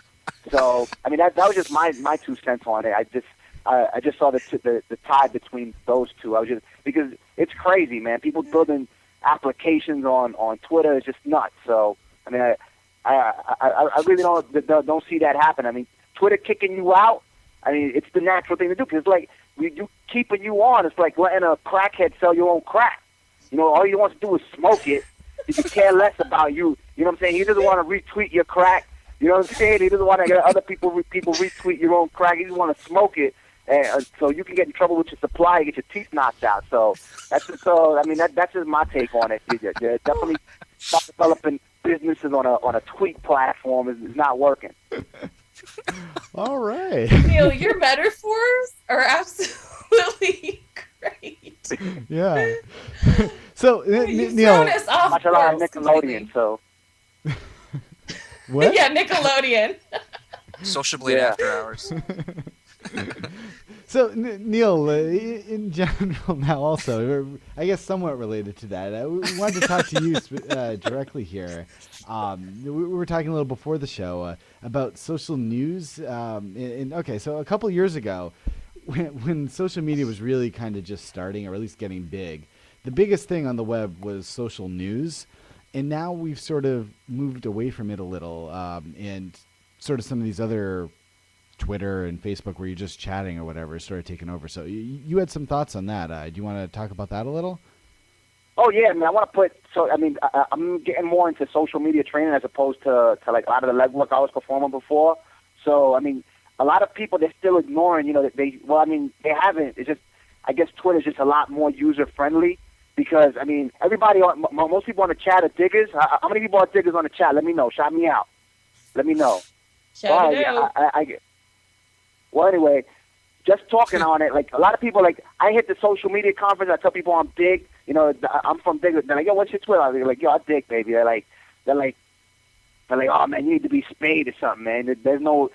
So, I mean, that was just my 2 cents on it. I just saw the tie between those two. Because it's crazy, man. People building applications on Twitter is just nuts. So, I mean, I really don't see that happen. I mean, Twitter kicking you out, I mean, it's the natural thing to do because it's like you keeping you on. It's like letting a crackhead sell your own crack. You know, all he wants to do is smoke it. He can care less about you. You know what I'm saying? He doesn't want to retweet your crack. You know what I'm saying? He doesn't want to get other people retweet your own crack. He just want to smoke it, so you can get in trouble with your supply and get your teeth knocked out. So that's just my take on it. You're definitely stop developing businesses on a tweet platform is not working. All right. Neil, your metaphors are absolutely great. Yeah. So, Neil, I watch a lot of Nickelodeon, so. What? Yeah, Nickelodeon. Social Blade After Hours. So, Neil, in general now also, I guess somewhat related to that, we wanted to talk to you directly here. We were talking a little before the show about social news. Okay, so a couple years ago, when social media was really kind of just starting, or at least getting big, the biggest thing on the web was social news. And now we've sort of moved away from it a little, and sort of some of these other Twitter and Facebook where you're just chatting or whatever started taking over. So you had some thoughts on that. Do you want to talk about that a little? Oh yeah, I mean, I'm getting more into social media training as opposed to like a lot of the legwork I was performing before. So I mean, a lot of people, they're still ignoring. You know, they haven't. It's just, I guess Twitter's just a lot more user friendly. Because, I mean, most people on the chat are diggers. How many people are diggers on the chat? Let me know. Shout me out. Let me know. Shout it out. Well, anyway, just talking on it, like, a lot of people, like, I hit the social media conference. I tell people I'm Dig. You know, I'm from Dig. They're like, yo, what's your Twitter? They're like, yo, I Dig, baby. They're like, oh, man, you need to be Spade or something, man. There's no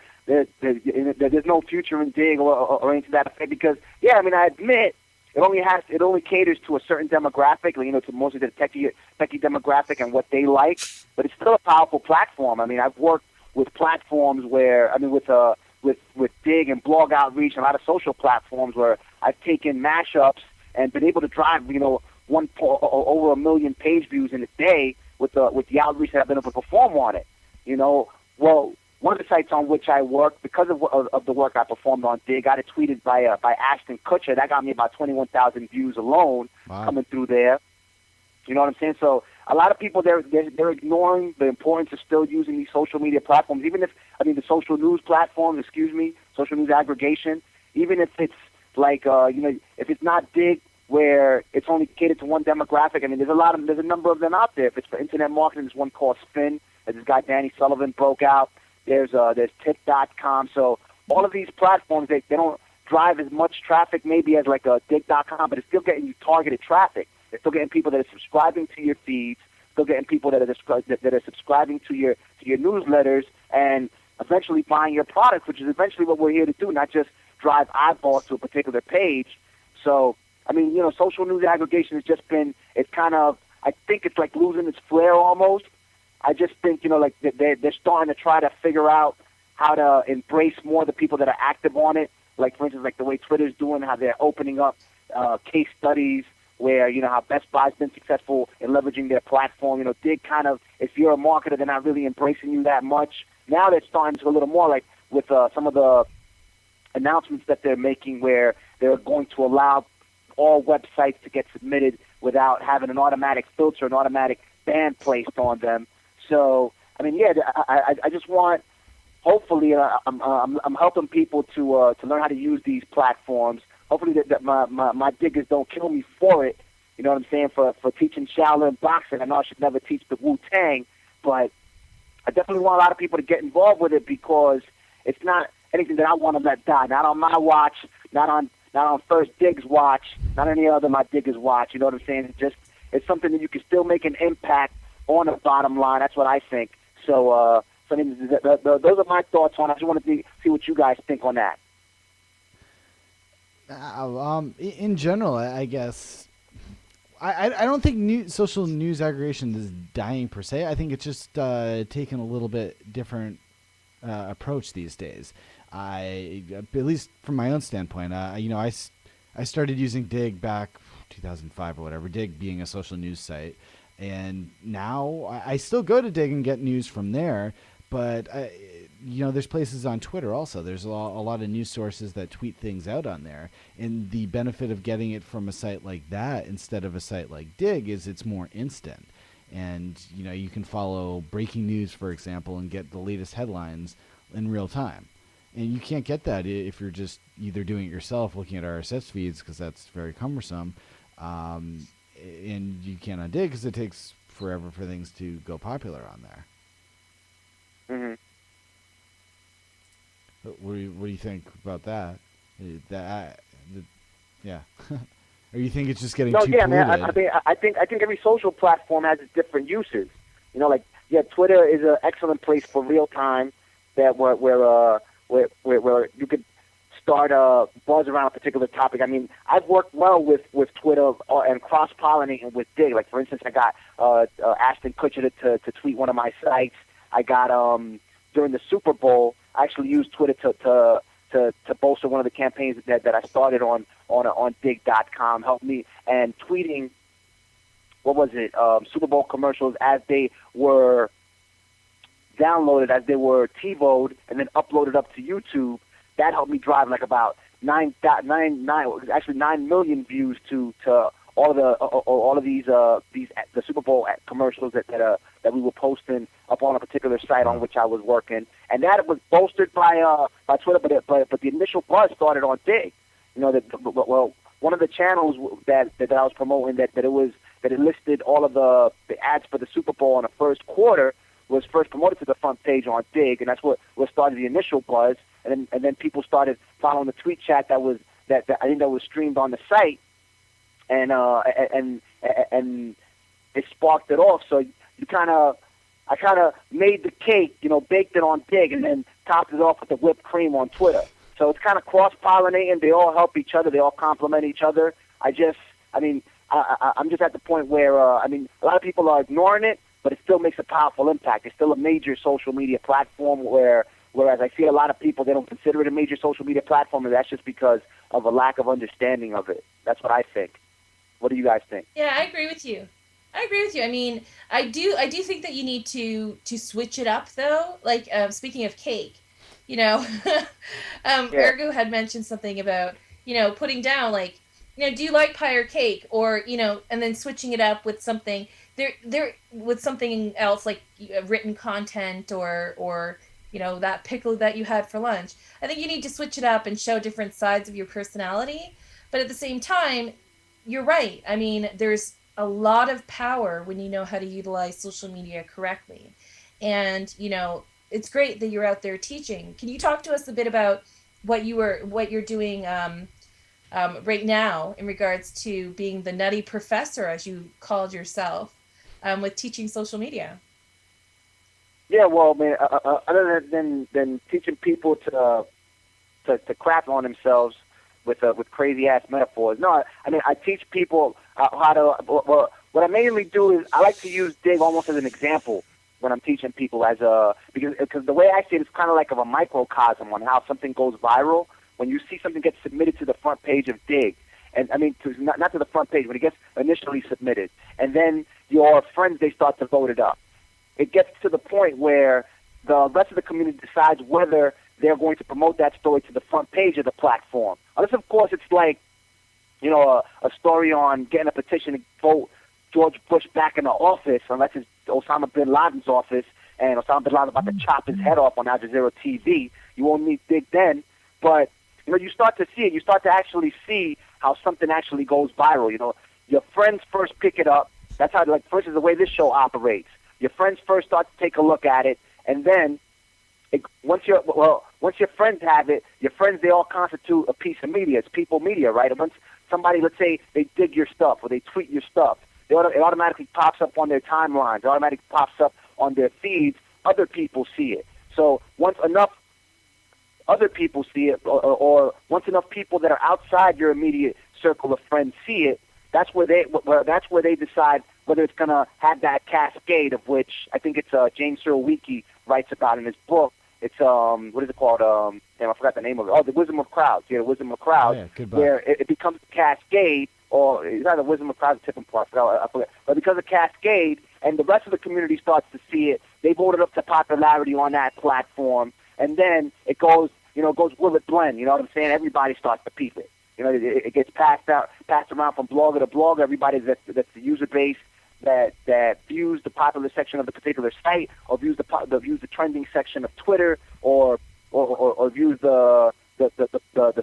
future in Dig or anything to that effect. Because, yeah, I mean, I admit it only caters to a certain demographic, to mostly the techie demographic and what they like. But it's still a powerful platform. I mean, I've worked with platforms where with Dig and Blog Outreach and a lot of social platforms where I've taken mashups and been able to drive over 1 million page views in a day with the outreach that I've been able to perform on it. Well, one of the sites on which I work, because of the work I performed on Dig, got it tweeted by Ashton Kutcher. That got me about 21,000 views alone. Wow. Coming through there. You know what I'm saying? So a lot of people, they're ignoring the importance of still using these social media platforms, even if, the social news platforms, social news aggregation, even if it's like, if it's not Dig, where it's only catered to one demographic. There's a number of them out there. If it's for internet marketing, there's one called Spin, that this guy Danny Sullivan broke out. There's Tip.com. So all of these platforms, they don't drive as much traffic maybe as like a Dig.com, but it's still getting you targeted traffic. They're still getting people that are subscribing to your feeds, still getting people that are subscribing to your newsletters, and eventually buying your product, which is eventually what we're here to do, not just drive eyeballs to a particular page. So, social news aggregation has just been, I think it's like losing its flair almost. I just think, they're starting to try to figure out how to embrace more the people that are active on it. Like, for instance, like the way Twitter's doing, how they're opening up case studies where, how Best Buy's been successful in leveraging their platform. Dig kind of, if you're a marketer, they're not really embracing you that much. Now they're starting to a little more, like with some of the announcements that they're making where they're going to allow all websites to get submitted without having an automatic filter, an automatic ban placed on them. So, I just want, hopefully, I'm helping people to learn how to use these platforms. Hopefully that my diggers don't kill me for it. You know what I'm saying? For teaching Shaolin boxing. I know I should never teach the Wu-Tang, but I definitely want a lot of people to get involved with it because it's not anything that I want to let die. Not on my watch, not on First Dig's watch, not any other of my diggers' watch. You know what I'm saying? It's something that you can still make an impact on the bottom line. That's what I think. So, those are my thoughts on it. I just wanted to see what you guys think on that. In general, I guess, I don't think social news aggregation is dying per se. I think it's just taking a little bit different approach these days. At least from my own standpoint, I started using Dig back 2005 or whatever, Dig being a social news site. And now I still go to Dig and get news from there, but there's places on Twitter also. There's a lot of news sources that tweet things out on there. And the benefit of getting it from a site like that instead of a site like Dig is it's more instant. And, you can follow breaking news, for example, and get the latest headlines in real time. And you can't get that if you're just either doing it yourself, looking at RSS feeds, because that's very cumbersome. And you can't on Dig because it takes forever for things to go popular on there. Mm-hmm. What do you think about that? Yeah. Or you think it's just getting too polluted? Man. I think every social platform has its different uses. Twitter is an excellent place for real time, that where you could start a buzz around a particular topic. I've worked well with Twitter and cross-pollinating with Dig. Like, for instance, I got Ashton Kutcher to tweet one of my sites. I got, during the Super Bowl, I actually used Twitter to bolster one of the campaigns that I started on Dig.com. Helped me, and tweeting, Super Bowl commercials as they were downloaded, as they were TiVo'd, and then uploaded up to YouTube. That helped me drive like about 9 million views to all of these the Super Bowl commercials that we were posting up on a particular site on which I was working, and that was bolstered by Twitter, but the initial buzz started on Dig. One of the channels that I was promoting that it listed all of the ads for the Super Bowl in the first quarter was first promoted to the front page on Dig, and that's what started the initial buzz. And then people started following the tweet chat that I think that was streamed on the site, and it sparked it off. So I kind of made the cake, baked it on Dig, and then topped it off with the whipped cream on Twitter. So it's kind of cross-pollinating. They all help each other. They all complement each other. I'm just at the point where, a lot of people are ignoring it, but it still makes a powerful impact. It's still a major social media platform whereas I see a lot of people, they don't consider it a major social media platform, and that's just because of a lack of understanding of it. That's what I think. What do you guys think? Yeah, I agree with you. I mean, I do think that you need to switch it up though. Like speaking of cake, Ergo had mentioned something about, putting down like, do you like pie or cake, or and then switching it up with something there with something else like written content or that pickle that you had for lunch. I think you need to switch it up and show different sides of your personality, but at the same time, you're right. I mean, there's a lot of power when you know how to utilize social media correctly. And, it's great that you're out there teaching. Can you talk to us a bit about what you're doing right now in regards to being the nutty professor, as you called yourself, with teaching social media? Yeah, well, man, other than teaching people to crap on themselves with crazy ass metaphors. No, I teach people how to. Well, what I mainly do is I like to use Dig almost as an example when I'm teaching people because the way I see it is kind of like of a microcosm on how something goes viral. When you see something get submitted to the front page of Dig, and not to the front page, when it gets initially submitted, and then your friends, they start to vote it up. It gets to the point where the rest of the community decides whether they're going to promote that story to the front page of the platform. Unless, of course, it's like, a story on getting a petition to vote George Bush back in the office, unless it's Osama bin Laden's office and Osama bin Laden about to chop his head off on Al Jazeera TV. You won't need Dig then. But, you start to see it. You start to actually see how something actually goes viral. Your friends first pick it up. That's how, first is the way this show operates. Your friends first start to take a look at it, and then once your friends have it, your friends, they all constitute a piece of media. It's people media, right? And once somebody, let's say, they dig your stuff or they tweet your stuff, it automatically pops up on their timelines. It automatically pops up on their feeds. Other people see it. So once enough other people see it, or once enough people that are outside your immediate circle of friends see it, that's where they decide whether it's going to have that cascade of which I think it's James Surowiecki writes about in his book. It's what is it called? I forgot the name of it. Oh, the Wisdom of Crowds. Yeah, the Wisdom of Crowds, where it becomes a cascade, or it's either Wisdom of Crowds or Tipping Point. I forget. But because of cascade, and the rest of the community starts to see it, they voted up to popularity on that platform, and then it goes, will it blend? You know what I'm saying? Everybody starts to peep it. It gets passed around from blogger to blogger. Everybody that's the user base that views the popular section of the particular site, or views the trending section of Twitter, or views the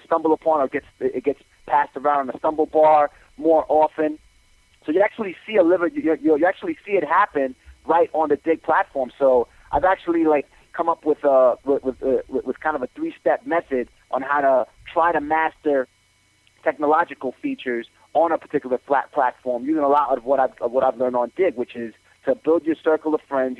stumble upon, or it gets passed around on the stumble bar more often. So you actually see you actually see it happen right on the Dig platform. So I've actually come up with kind of a 3-step method on how to try to master technological features on a particular flat platform, using a lot of what I've learned on Dig, which is to build your circle of friends,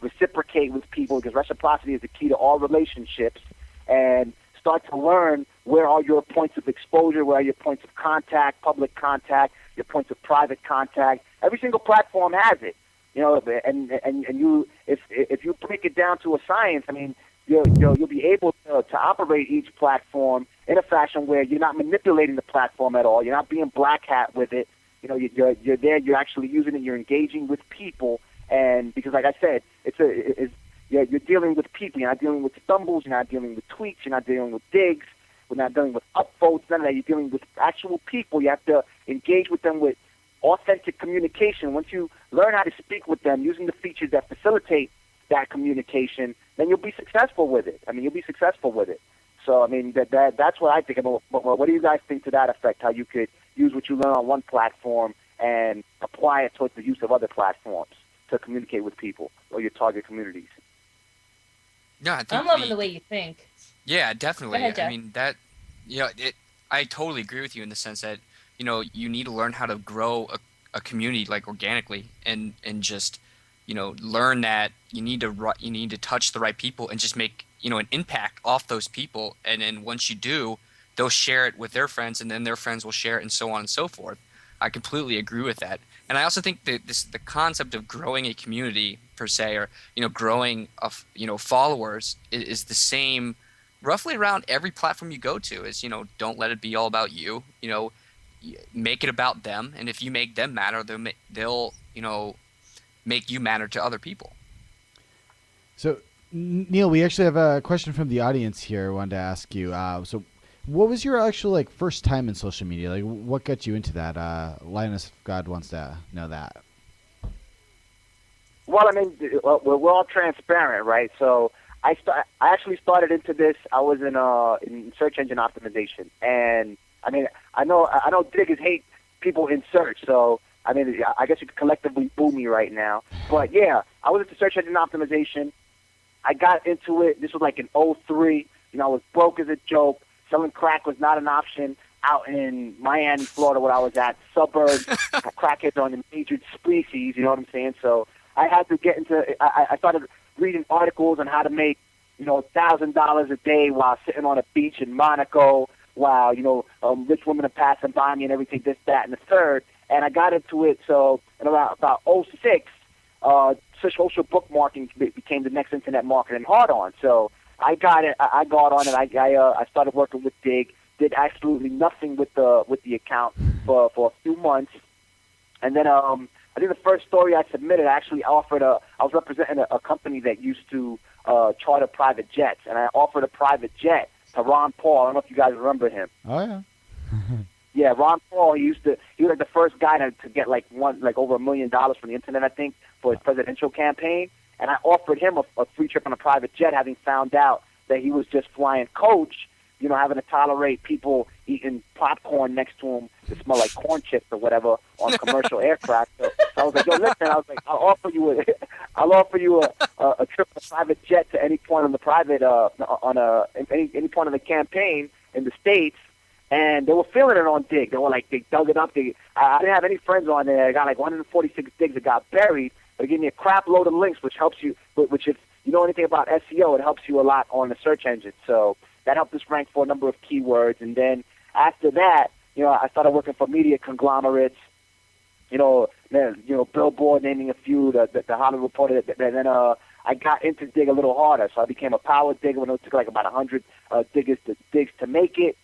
reciprocate with people, because reciprocity is the key to all relationships, and start to learn where are your points of exposure, where are your points of contact, public contact, your points of private contact. Every single platform has it, and you, if you break it down to a science, you'll be able to operate each platform in a fashion where you're not manipulating the platform at all. You're not being black hat with it. You're there. You're actually using it. You're engaging with people, and because, like I said, you're dealing with people. You're not dealing with stumbles. You're not dealing with tweets. You're not dealing with digs. We're not dealing with upvotes. None of that. You're dealing with actual people. You have to engage with them with authentic communication. Once you learn how to speak with them using the features that facilitate that communication, then you'll be successful with it. You'll be successful with it. So, that's what I think about. What do you guys think to that effect? How you could use what you learn on one platform and apply it towards the use of other platforms to communicate with people or your target communities? Yeah, I'm loving the way you think. Yeah, definitely. Go ahead, Jeff. I totally agree with you in the sense that, you need to learn how to grow a community organically and just, learn that you need to touch the right people and just make, an impact off those people. And then once you do, they'll share it with their friends, and then their friends will share it, and so on and so forth. I completely agree with that. And I also think that the concept of growing a community per se, or growing followers is the same roughly around every platform you go to. Is don't let it be all about you. Make it about them, and if you make them matter, they'll make you matter to other people. So, Neil, we actually have a question from the audience here. I wanted to ask you. So, what was your actual first time in social media? Like, what got you into that? Linus God wants to know that. Well, I mean, we're all transparent, right? So I actually started into this. I was in search engine optimization, and I mean, I know diggers hate people in search, so I mean, I guess you could collectively boo me right now. But yeah, I was into search engine optimization. I got into it. This was like in 2003. I was broke as a joke. Selling crack was not an option out in Miami, Florida, where I was at. Suburbs, crackheads are an endangered species. You know what I'm saying? So I had to get into. I started reading articles on how to make $1,000 a day while sitting on a beach in Monaco, while rich women are passing by me and everything, this, that, and the third. And I got into it. So in about 2006, social bookmarking became the next internet marketing hard-on. So I got it. I got on it. I started working with Dig. Did absolutely nothing with the account for a few months, and then I think the first story I submitted, I actually offered I was representing a company that used to charter private jets, and I offered a private jet to Ron Paul. I don't know if you guys remember him. Oh yeah. Yeah, Ron Paul. He was like the first guy to get over $1 million from the internet, I think, for his presidential campaign. And I offered him a free trip on a private jet, having found out that he was just flying coach, having to tolerate people eating popcorn next to him that smell like corn chips or whatever on commercial aircraft. So I was like, yo, listen, I'll offer you a trip on a private jet to any point on the private any point of the campaign in the States. And they were feeling it on Dig. They were like, they dug it up. I didn't have any friends on there. I got 146 digs that got buried. They gave me a crap load of links, which helps you. Which, if you know anything about SEO, it helps you a lot on the search engine. So that helped us rank for a number of keywords. And then after that, I started working for media conglomerates. Billboard, naming a few, the Hollywood Reporter. Then I got into Dig a little harder, so I became a power digger when it took like about 100 digs to make it.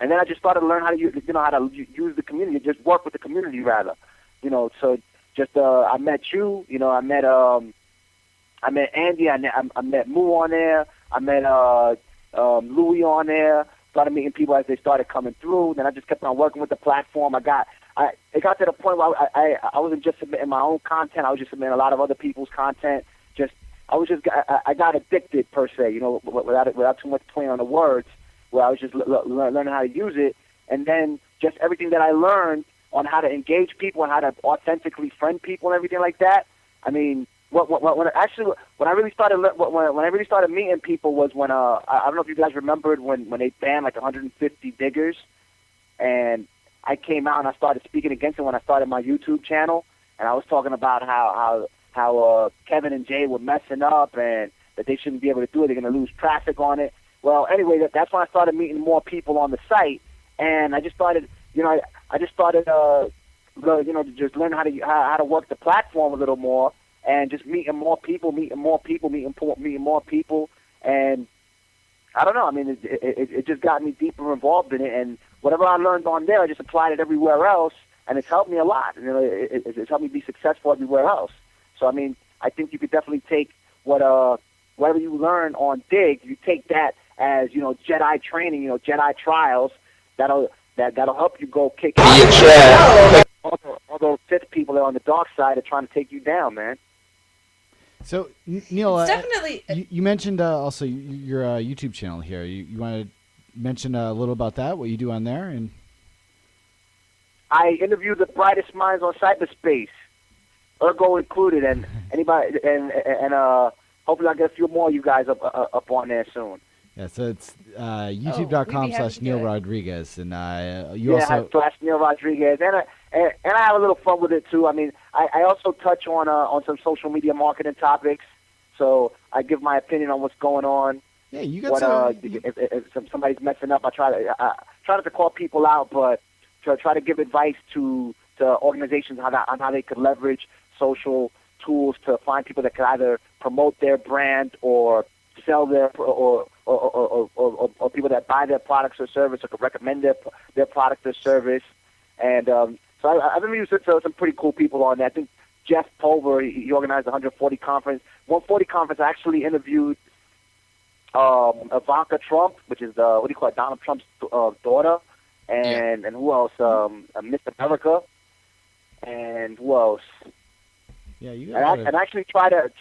And then I just started to learn how to use the community, just work with the community rather. So just I met you. I met Andy. I met Moo on there. I met Louis on there. Started meeting people as they started coming through. Then I just kept on working with the platform. It got to the point where I wasn't just submitting my own content. I was just submitting a lot of other people's content. I got addicted per se. Without too much playing on the words. Where I was just learning how to use it, and then just everything that I learned on how to engage people and how to authentically friend people and everything like that. I mean, when I really started meeting people was when I don't know if you guys remembered when they banned 150 diggers, and I came out and I started speaking against it when I started my YouTube channel, and I was talking about how Kevin and Jay were messing up and that they shouldn't be able to do it. They're going to lose traffic on it. Well, anyway, that's when I started meeting more people on the site, and I just started, to just learn how to work the platform a little more, and just meeting more people, and I don't know. I mean, it just got me deeper involved in it, and whatever I learned on there, I just applied it everywhere else, and it's helped me a lot. It's helped me be successful everywhere else. So, I mean, I think you could definitely take whatever you learn on Dig, you take that as Jedi training, Jedi trials. That'll help you go kick ass. All those Sith people that are on the dark side are trying to take you down, man. So Neil, definitely. You mentioned also your YouTube channel here. You want to mention a little about that? What you do on there? And I interview the brightest minds on cyberspace, Ergo included, and anybody, and hopefully I'll get a few more of you guys up on there soon. Yeah, so it's youtube.com/Neil Rodriguez, and /Neil Rodriguez, and I have a little fun with it too. I mean, I also touch on some social media marketing topics, so I give my opinion on what's going on. Yeah, you got if somebody's messing up, I try not to call people out, but to try to give advice to organizations on how they could leverage social tools to find people that could either promote their brand or sell their or people that buy their products or service or could recommend their product or service. And so I've been using some pretty cool people on there. I think Jeff Pulver, he organized the 140 conference. 140 conference, I actually interviewed Ivanka Trump, which is Donald Trump's daughter, and who else? Miss America, and who else? Yeah, and I actually tried to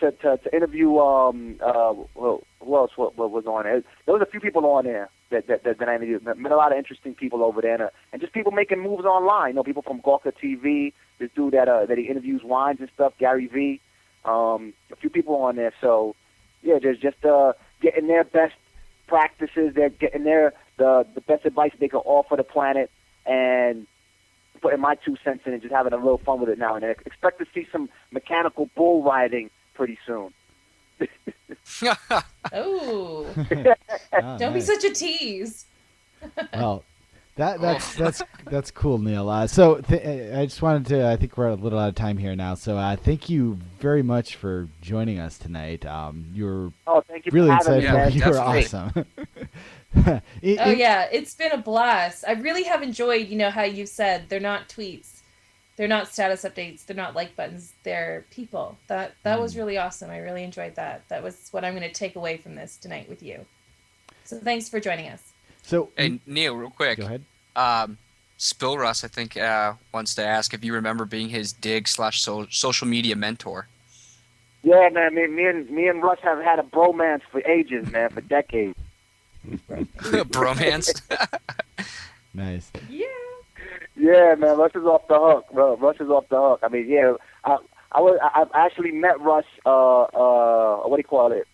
interview who else? What was on there? There was a few people on there that I interviewed. Met a lot of interesting people over there, and just people making moves online. You know, people from Gawker TV. This dude that he interviews wines and stuff, Gary V. A few people on there. So yeah, there's just getting their best practices. They're getting the best advice they can offer the planet, and putting my 2 cents in and just having a little fun with it now and then. Expect to see some mechanical bull riding pretty soon. Oh, don't be such a tease. Well, that's cool, Neil. So I just wanted to. I think we're a little out of time here now. So thank you very much for joining us tonight. You're thank you really for having insightful. me. You were awesome. Yeah, it's been a blast. I really have enjoyed, how you said they're not tweets, they're not status updates, they're not like buttons, they're people. That was really awesome. I really enjoyed that. That was what I'm going to take away from this tonight with you. So thanks for joining us. So, hey, Neil, real quick. Go ahead. Spill Russ, I think, wants to ask if you remember being his dig/social media mentor. Yeah, man. Me and Russ have had a bromance for ages, man, for decades. Bromance. Nice. Yeah, man. Russ is off the hook, bro. Russ is off the hook. I mean, yeah. I actually met Russ. What do you call it?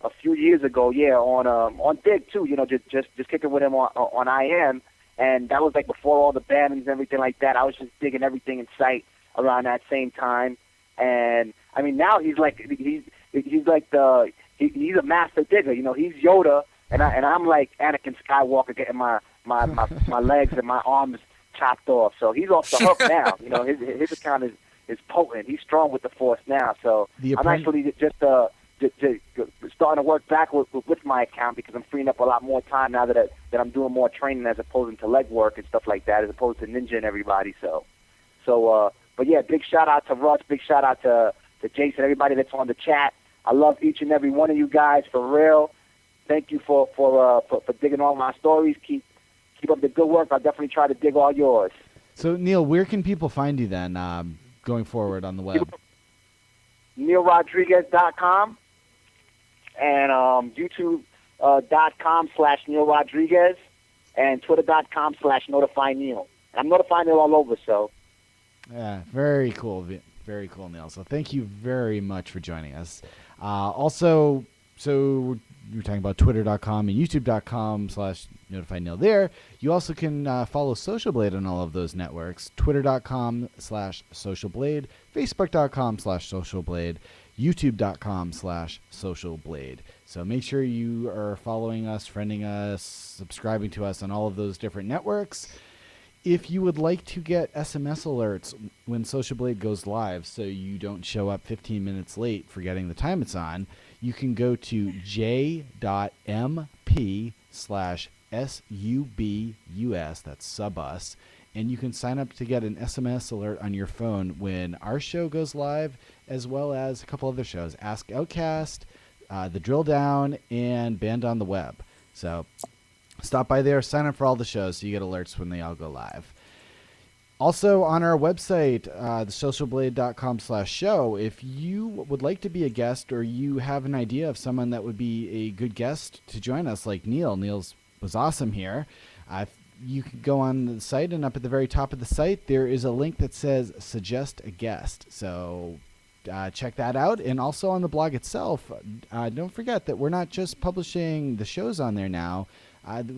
A few years ago, yeah, on Dig too. Just kicking with him on IM, and that was like before all the bannings and everything like that. I was just digging everything in sight around that same time, and I mean now he's a master digger. He's Yoda, and I'm like Anakin Skywalker getting my legs and my arms chopped off. So he's off the hook now. His account is potent. He's strong with the Force now. So I'm actually just starting to work back with my account because I'm freeing up a lot more time now that I'm doing more training as opposed to leg work and stuff like that, as opposed to Ninja and everybody. But yeah, big shout out to Russ, big shout out to Jason, everybody that's on the chat. I love each and every one of you guys, for real. Thank you for digging all my stories. Keep up the good work. I'll definitely try to dig all yours. So Neil, where can people find you then, going forward on the web? NeilRodriguez.com and YouTube.com/Neil Rodriguez and Twitter.com/NotifyNeil. I'm notifying Neil all over, so. Yeah, very cool. Very cool, Neil. So thank you very much for joining us. Also, so you're talking about Twitter.com and YouTube.com/NotifyNeil there. You also can follow Social Blade on all of those networks. Twitter.com/SocialBlade, Facebook.com/SocialBlade, YouTube.com/SocialBlade. So make sure you are following us, friending us, subscribing to us on all of those different networks. If you would like to get SMS alerts when Social Blade goes live so you don't show up 15 minutes late forgetting the time it's on, you can go to j.mp/SUBUS, that's Subus, and you can sign up to get an SMS alert on your phone when our show goes live, as well as a couple other shows, Ask Outcast, The Drill Down, and Band on the Web. So stop by there, sign up for all the shows so you get alerts when they all go live. Also on our website, thesocialblade.com/show, if you would like to be a guest or you have an idea of someone that would be a good guest to join us, like Neil. Neil's was awesome here. You can go on the site, and up at the very top of the site, there is a link that says Suggest a Guest. So check that out. And also on the blog itself, don't forget that we're not just publishing the shows on there now.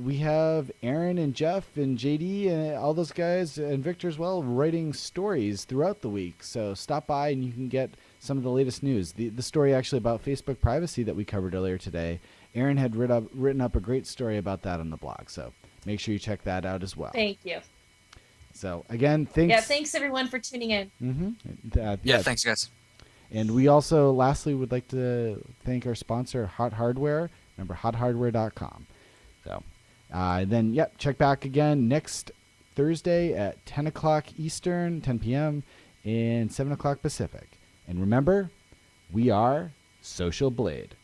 We have Aaron and Jeff and JD and all those guys, and Victor as well, writing stories throughout the week. So stop by and you can get some of the latest news. The story actually about Facebook privacy that we covered earlier today. Aaron had written up a great story about that on the blog, so make sure you check that out as well. Thank you. So again, thanks. Yeah, thanks everyone for tuning in. Mm-hmm. Yeah, thanks guys. And we also, lastly, would like to thank our sponsor, Hot Hardware. Remember, hothardware.com. So then, check back again next Thursday at 10 o'clock Eastern, 10 p.m., and 7 o'clock Pacific. And remember, we are Social Blade.